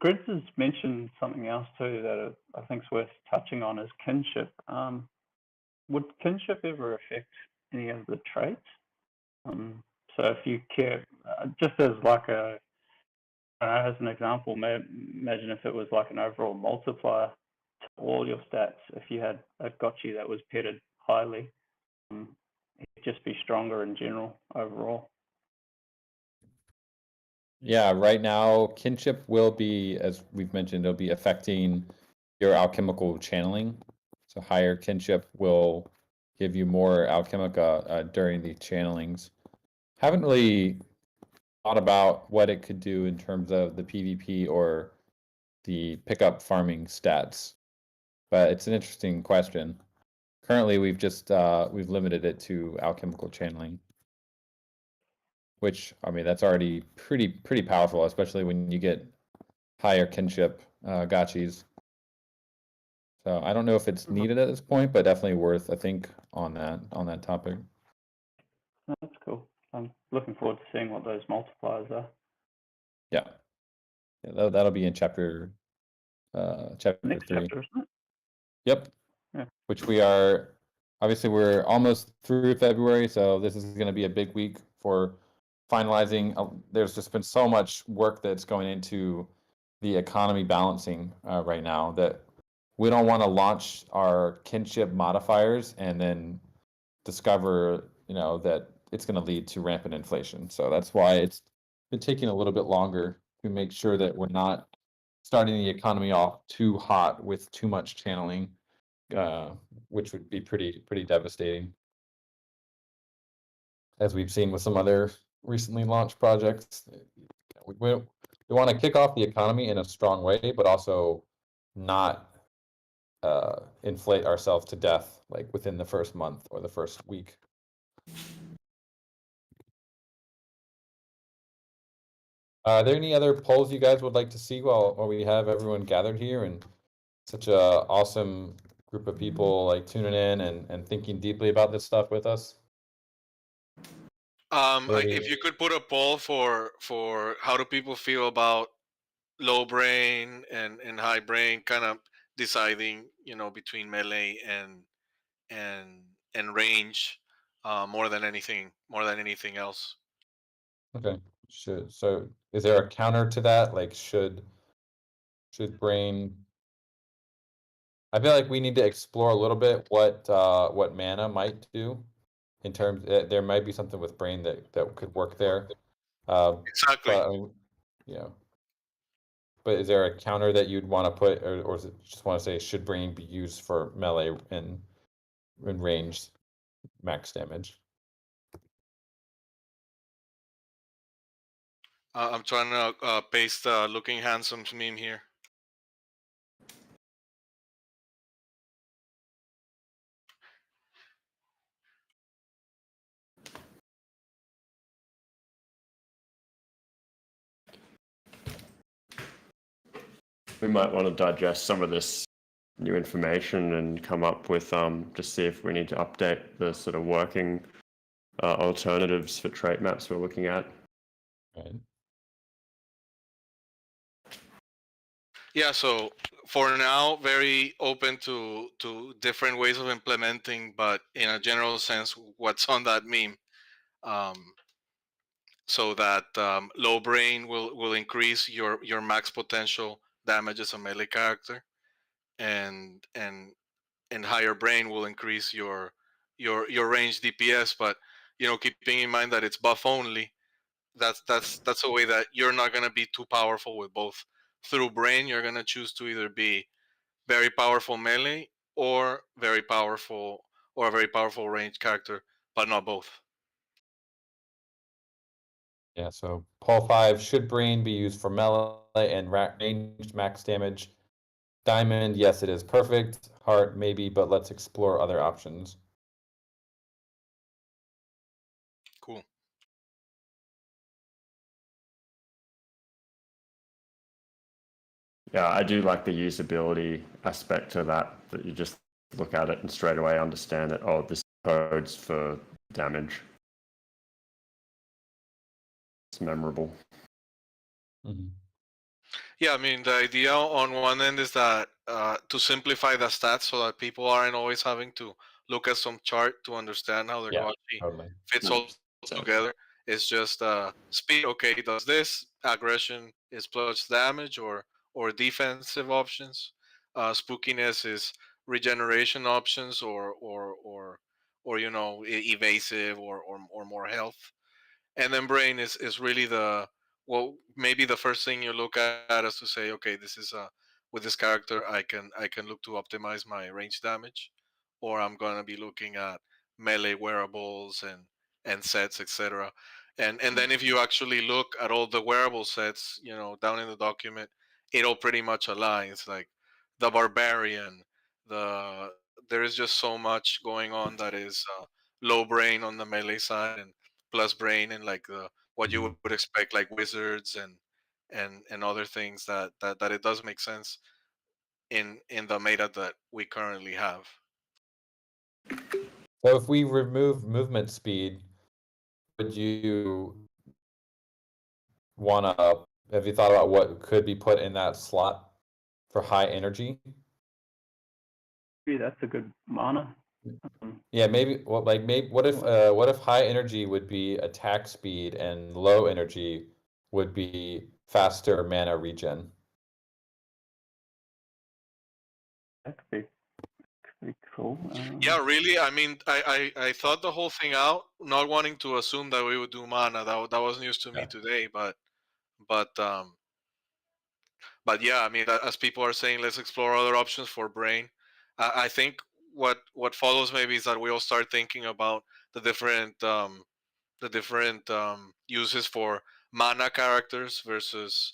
Grids has mentioned something else too that I think is worth touching on is kinship. Would kinship ever affect any of the traits? So if you care, just as like as an example, imagine if it was like an overall multiplier to all your stats. If you had a Gotchi that was petted highly, it'd just be stronger in general overall. Yeah, right now, kinship will be, as we've mentioned, it'll be affecting your alchemical channeling. So higher kinship will give you more alchemica during the channelings. Haven't really thought about what it could do in terms of the PvP or the pickup farming stats, but it's an interesting question. Currently, we've just we've limited it to alchemical channeling, which I mean that's already pretty powerful, especially when you get higher kinship gotchis. So I don't know if it's needed at this point, but definitely worth a think on that topic. That's cool. I'm looking forward to seeing what those multipliers are. Yeah, that'll be in chapter Next 3. chapter, isn't it? Yep. Yeah. Which we're almost through February, so this is going to be a big week for finalizing. There's just been so much work that's going into the economy balancing right now that we don't want to launch our kinship modifiers and then discover, that it's going to lead to rampant inflation. So that's why it's been taking a little bit longer to make sure that we're not starting the economy off too hot with too much channeling, which would be pretty devastating, as we've seen with some other recently launched projects. We want to kick off the economy in a strong way, but also not inflate ourselves to death like within the first month or the first week. Are there any other polls you guys would like to see while we have everyone gathered here and such a awesome group of people like tuning in and thinking deeply about this stuff with us? If you could put a poll for how do people feel about low brain and high brain, kind of deciding, between melee and range, more than anything else. Okay. So is there a counter to that? Like should brain? I feel like we need to explore a little bit what mana might do in terms. There might be something with brain that could work there. Exactly. But yeah. But is there a counter that you'd want to put, or is it just want to say should brain be used for melee and ranged max damage? I'm trying to paste looking handsome's meme here. We might want to digest some of this new information and come up with just see if we need to update the sort of working alternatives for trait maps we're looking at. Right. Yeah, so for now, very open to different ways of implementing, but in a general sense, what's on that meme, so that low brain will increase your max potential damage as a melee character, and higher brain will increase your range DPS, but keeping in mind that it's buff only. That's a way that you're not gonna be too powerful with both. Through brain, you're gonna choose to either be very powerful melee or a very powerful range character, but not both. Yeah, so Paul 5, should brain be used for melee and ranged max damage? Diamond, yes, it is perfect. Heart, maybe, but let's explore other options. Cool. Yeah, I do like the usability aspect to that you just look at it and straight away understand that, oh, this code's for damage. It's memorable. Mm-hmm. Yeah, I mean, the idea on one end is that to simplify the stats so that people aren't always having to look at some chart to understand how their Gotchi Totally. fits all together. It's just speed. Okay, does this aggression is plus damage or defensive options. Spookiness is regeneration options or evasive or more health. And then brain is really maybe the first thing you look at is to say, okay, this is with this character I can look to optimize my range damage, or I'm gonna be looking at melee wearables and sets, etc. And then if you actually look at all the wearable sets, down in the document, it all pretty much aligns. Like the barbarian, there is just so much going on that is low brain on the melee side and plus brain and like what you would expect, like wizards and other things that it does make sense in the meta that we currently have. So if we remove movement speed, would you have you thought about what could be put in that slot for high energy? Yeah, that's a good mana. Yeah, maybe. Well, like maybe what if high energy would be attack speed and low energy would be faster mana regen? That could be Cool. Yeah, really. I mean, I thought the whole thing out, not wanting to assume that we would do mana. That was news to me Yeah. today. But but yeah, I mean, as people are saying, let's explore other options for brain. I think what follows maybe is that we all start thinking about the different uses for mana characters versus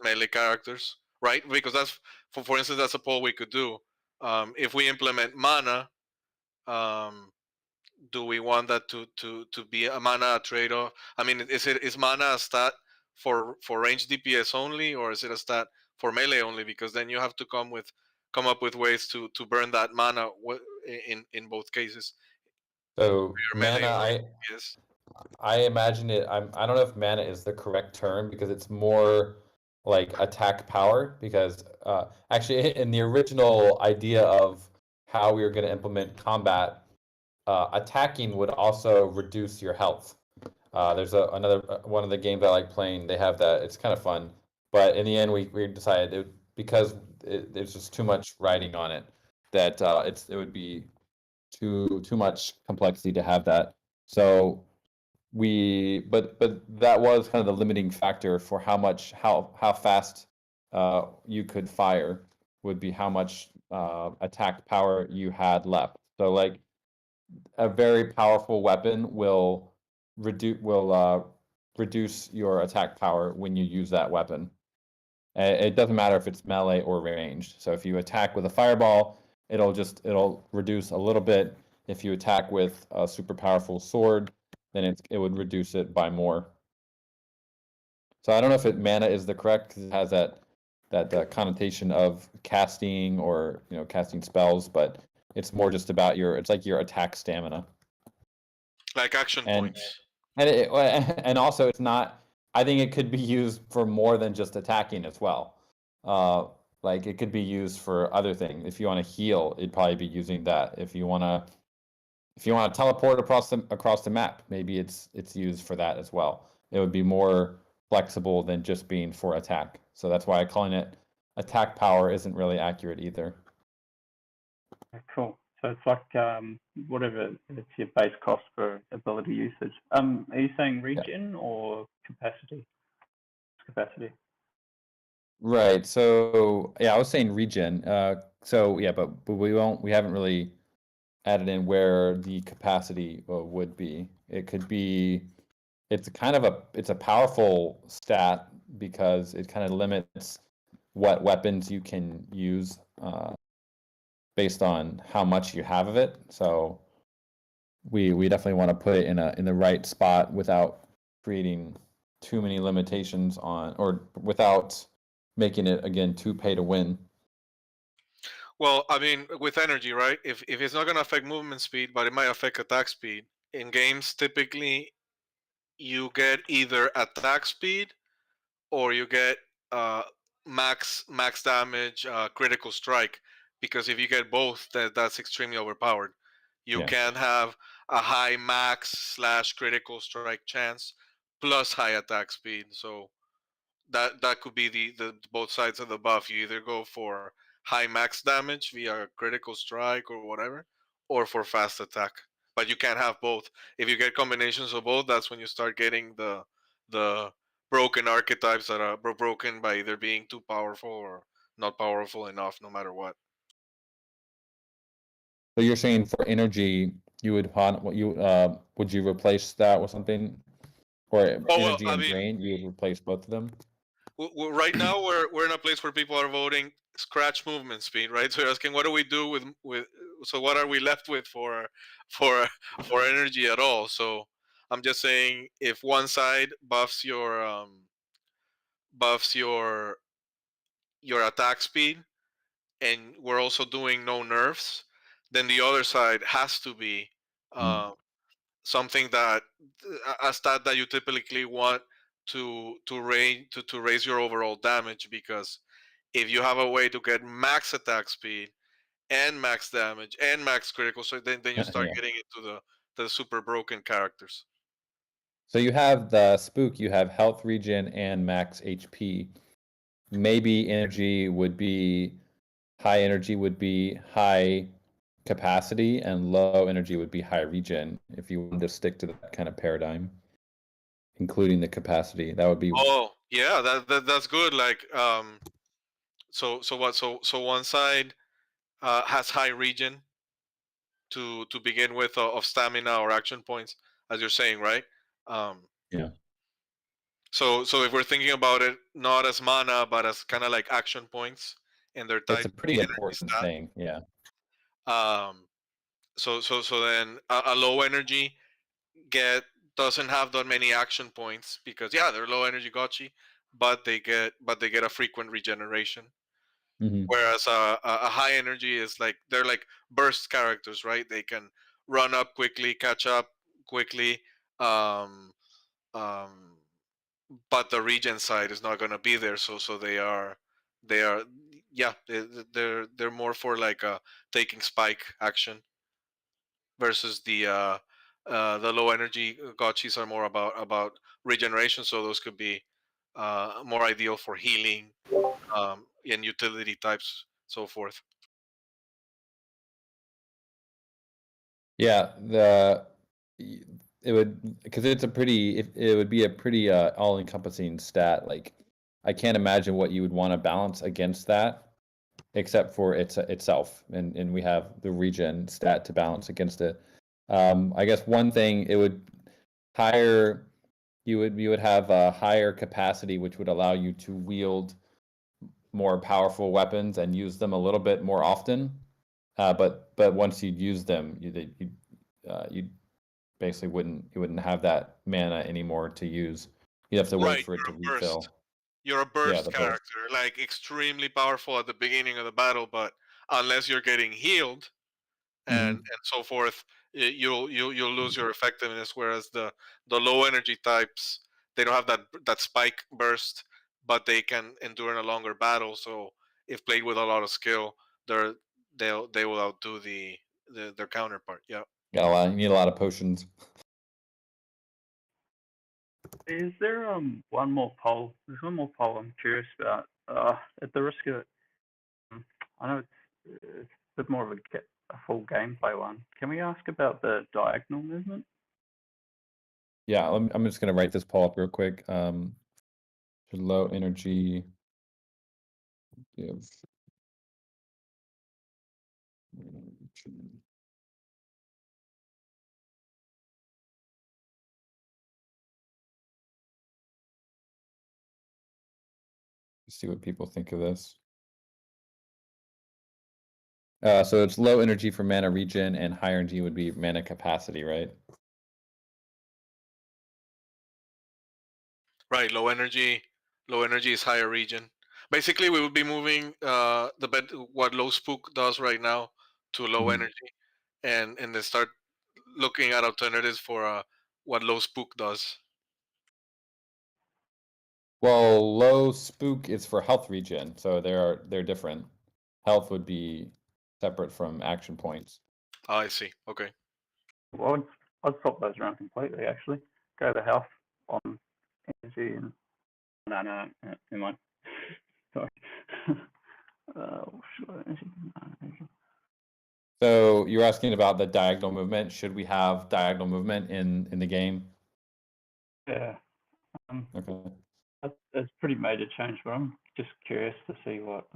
melee characters, right? Because that's for instance, that's a poll we could do. If we implement mana, um, do we want that to be a mana trade-off? I mean, is mana a stat for range DPS only, or is it a stat for melee only? Because then you have to come up with ways to burn that mana in both cases. So Your mana, melee or DPS. I imagine it. I don't know if mana is the correct term because it's more like attack power. Because actually, in the original idea of how we were going to implement combat, attacking would also reduce your health. There's another one of the games I like playing. They have that. It's kind of fun, but in the end, we decided because there's just too much writing on it that it would be too much complexity to have that. So but that was kind of the limiting factor for how fast you could fire would be how much attack power you had left. So like a very powerful weapon will reduce your attack power when you use that weapon. It doesn't matter if it's melee or ranged. So if you attack with a fireball, it'll reduce a little bit. If you attack with a super powerful sword, then it would reduce it by more. So I don't know if mana is the correct because it has that connotation of casting or casting spells, but it's more just about it's like your attack stamina. Like action points. And also it's not. I think it could be used for more than just attacking as well. Like it could be used for other things. If you want to heal, it'd probably be using that. If you want to teleport across the map, maybe it's used for that as well. It would be more flexible than just being for attack. So that's why calling it attack power isn't really accurate either. Cool. So it's like whatever it's your base cost for ability usage. Are you saying regen or capacity? Capacity. Right. So yeah, I was saying regen. So yeah, but we haven't really added in where the capacity would be. It could be. It's a powerful stat because it kind of limits what weapons you can use based on how much you have of it. So we definitely want to put it in the right spot without creating too many limitations or without making it again too pay to win. Well, I mean, with energy, right? If it's not going to affect movement speed, but it might affect attack speed. In games, typically, you get either attack speed or you get max damage, critical strike. Because if you get both, that's extremely overpowered. You can't have a high max / critical strike chance plus high attack speed. So that could be the both sides of the buff. You either go for high max damage via critical strike or whatever, or for fast attack. But you can't have both. If you get combinations of both, that's when you start getting the broken archetypes that are broken by either being too powerful or not powerful enough, no matter what. So you're saying for energy, you would you replace that with something, or energy and drain? You would replace both of them. Well, right now we're in a place where people are voting scratch movement speed, right? So you're asking what do we do with so what are we left with for energy at all? So I'm just saying if one side buffs your attack speed and we're also doing no nerfs, then the other side has to be something that a stat that you typically want to raise your overall damage, because if you have a way to get max attack speed and max damage and max critical, so then you start getting into the super broken characters. So you have the spook, you have health regen and max HP. Maybe high energy would be high capacity, and low energy would be high regen. If you wanted to stick to that kind of paradigm, including the capacity, that would be. Oh, yeah, that's good. Like, so what? So one side has high regen to begin with of stamina or action points, as you're saying, right? Yeah. So if we're thinking about it not as mana but as kind of like action points in their It's type a pretty energy important stat. thing. Yeah. So then a low energy get doesn't have that many action points because yeah they're low energy gotchi, but they get a frequent regeneration. Mm-hmm. Whereas a high energy is like they're like burst characters, right? They can run up quickly, catch up quickly, um, um, but the regen side is not going to be there. So they are yeah they're more for like taking spike action versus the low energy gotchis are more about regeneration. So those could be more ideal for healing and utility types, so forth. Yeah, it would, because it's a pretty it would be a pretty all-encompassing stat. Like, I can't imagine what you would want to balance against that, except for itself, and we have the regen stat to balance against it. I guess one thing, it would higher you would have a higher capacity, which would allow you to wield more powerful weapons and use them a little bit more often. But once you'd use them, you basically wouldn't have that mana anymore to use. You'd have to wait Right, for it to you're a burst. refill. You're a Yeah, burst the burst. character, like extremely powerful at the beginning of the battle, but unless you're getting healed and Mm-hmm. so forth, you'll lose your effectiveness. Whereas the low energy types, they don't have that spike burst, but they can endure in a longer battle. So if played with a lot of skill, they will outdo their counterpart. Yeah. You need a lot of potions. Is there one more poll? There's one more poll I'm curious about. At the risk of, I know it's a bit more of a full gameplay one. Can we ask about the diagonal movement? Yeah, I'm just gonna write this poll up real quick. Should low energy give? See what people think of this. So it's low energy for mana regen, and high energy would be mana capacity, right? Right, low energy is higher regen. Basically, we would be moving what low spook does right now to low Mhm. energy, and then start looking at alternatives for what low spook does. Well, low spook is for health regen, so they're different. Health would be separate from action points. Oh, I see. Okay. Well, I'd swap those around completely. Actually, go the health on energy and no, never mind. Sorry. So you're asking about the diagonal movement. Should we have diagonal movement in the game? Yeah. Okay. That's pretty major change, but I'm just curious to see what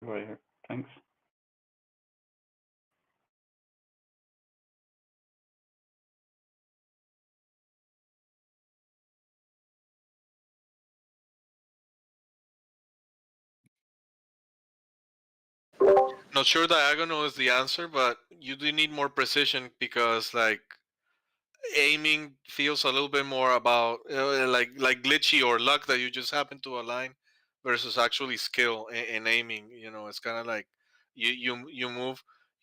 everybody thinks. Not sure diagonal is the answer, but you do need more precision because like aiming feels a little bit more about like glitchy or luck that you just happen to align versus actually skill in aiming. It's kind of like you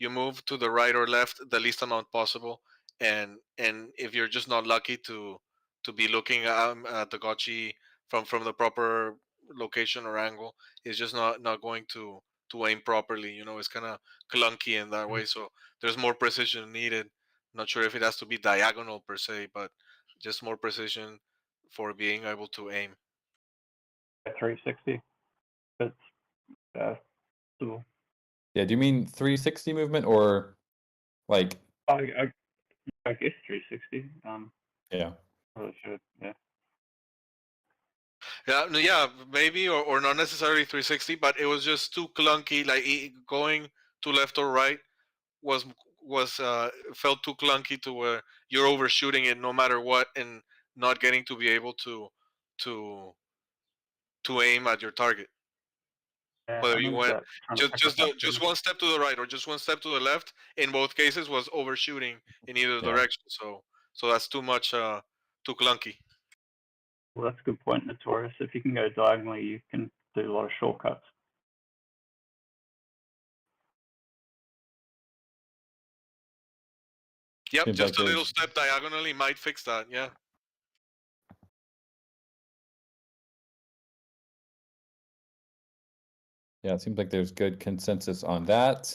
move to the right or left the least amount possible, and if you're just not lucky to be looking at the gotchi from the proper location or angle, it's just not going to aim properly. It's kind of clunky in that way, so there's more precision needed. Not sure if it has to be diagonal per se, but just more precision for being able to aim. 360. It's possible. Yeah, do you mean 360 movement or like? I guess 360. Yeah. Really should. Yeah. Yeah, maybe, or not necessarily 360, but it was just too clunky. Like going to left or right was felt too clunky to where you're overshooting it no matter what, and not getting to be able to to aim at your target. Yeah, I Whether you remember went that trying to pick up that just one step to the right or just one step to the left, in both cases was overshooting in either Yeah. direction. So that's too much, too clunky. Well, that's a good point, Notorious. If you can go diagonally, you can do a lot of shortcuts. Yep, Seems just like a little there's- step diagonally might fix that. Yeah. Yeah, it seems like there's good consensus on that.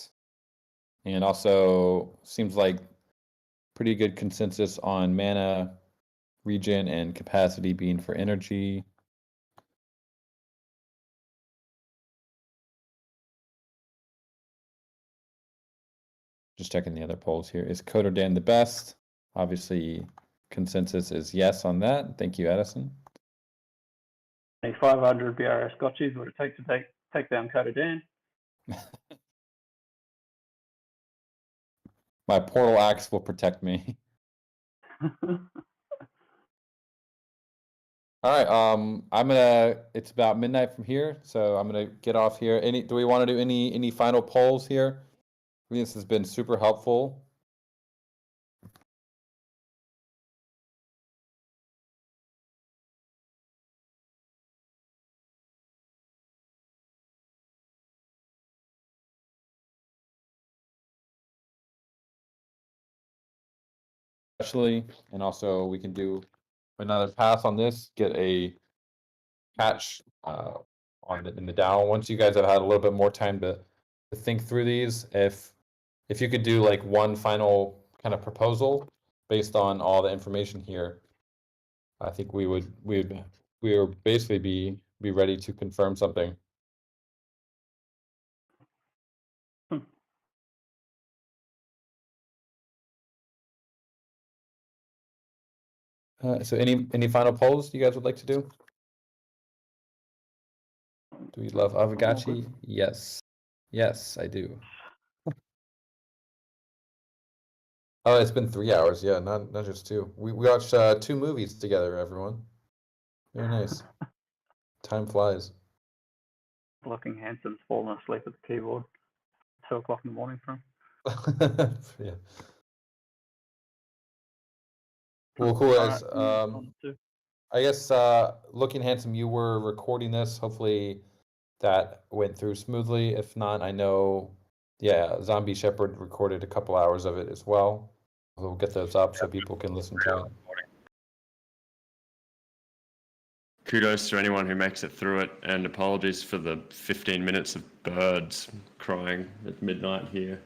And also seems like pretty good consensus on mana, regen, and capacity being for energy. Just checking the other polls here. Is Coderdan the best? Obviously, consensus is yes on that. Thank you, Edison. 500 BRS gotchis would it take to take down Coderdan? My portal axe will protect me. All right, it's about midnight from here, so I'm gonna get off here. Do we want to do any final polls here? I think this has been super helpful. Especially, and also we can do another pass on this, get a catch in the DAO. Once you guys have had a little bit more time to think through these, if you could do like one final kind of proposal based on all the information here, I think we would basically be ready to confirm something. So any final polls you guys would like to do? Do we love Aavegotchi? Yes. Yes, I do. Oh, it's been 3 hours. Yeah, not just 2. We watched 2 movies together, everyone. Very nice. Time flies. Looking Hanson's fallen asleep at the keyboard. 2 o'clock in the morning for him. Yeah. Well, cool guys. I guess Looking Handsome, you were recording this. Hopefully that went through smoothly. If not, I know, yeah, Zombie Shepherd recorded a couple hours of it as well. We'll get those up so people can listen to it. Kudos to anyone who makes it through it, and apologies for the 15 minutes of birds crying at midnight here.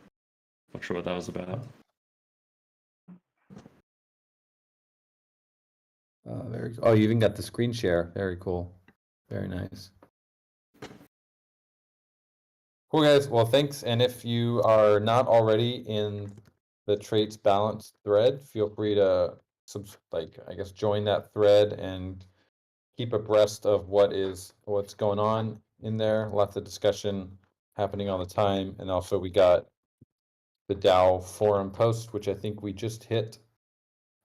Not sure what that was about. Oh, you even got the screen share. Very cool. Very nice. Cool, guys. Well, thanks. And if you are not already in the traits balance thread, feel free to join that thread and keep abreast of what's going on in there. Lots of discussion happening all the time. And also we got the DAO forum post, which I think we just hit.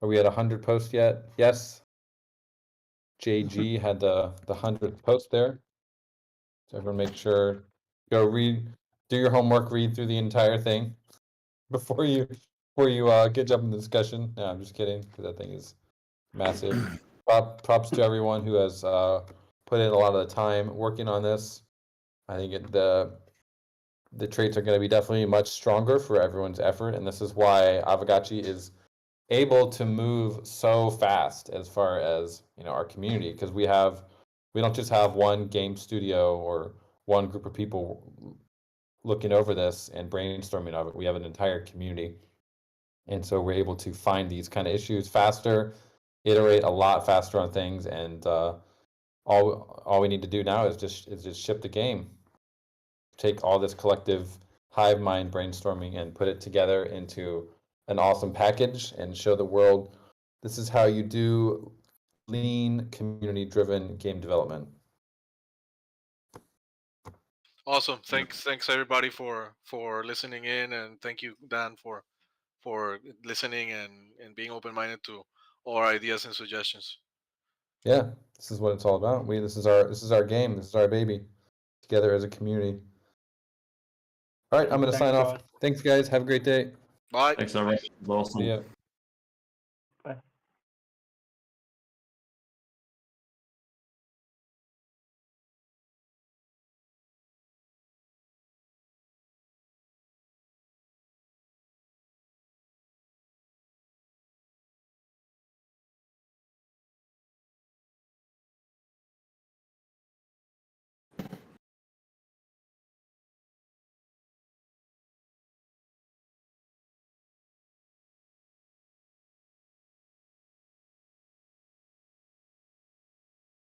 Are we at 100 posts yet? Yes. JG had the 100th post there. So everyone make sure, go do your homework, read through the entire thing before you get jump in the discussion. No, I'm just kidding, because that thing is massive. Props to everyone who has put in a lot of the time working on this. I think the traits are going to be definitely much stronger for everyone's effort, and this is why Aavegotchi is able to move so fast as far as our community, because we don't just have one game studio or one group of people looking over this and brainstorming of it. We have an entire community, and so we're able to find these kind of issues faster, iterate a lot faster on things, and all we need to do now is just ship the game, take all this collective hive mind brainstorming and put it together into an awesome package and show the world this is how you do lean, community-driven game development. Awesome. Thanks everybody for listening in, and thank you, Dan, for listening and being open-minded to all our ideas and suggestions. Yeah, this is what it's all about. This is our game. This is our baby. Together as a community. All right, I'm gonna sign off. Guys. Thanks, guys. Have a great day. Bye. Thanks, everyone. Awesome. See ya.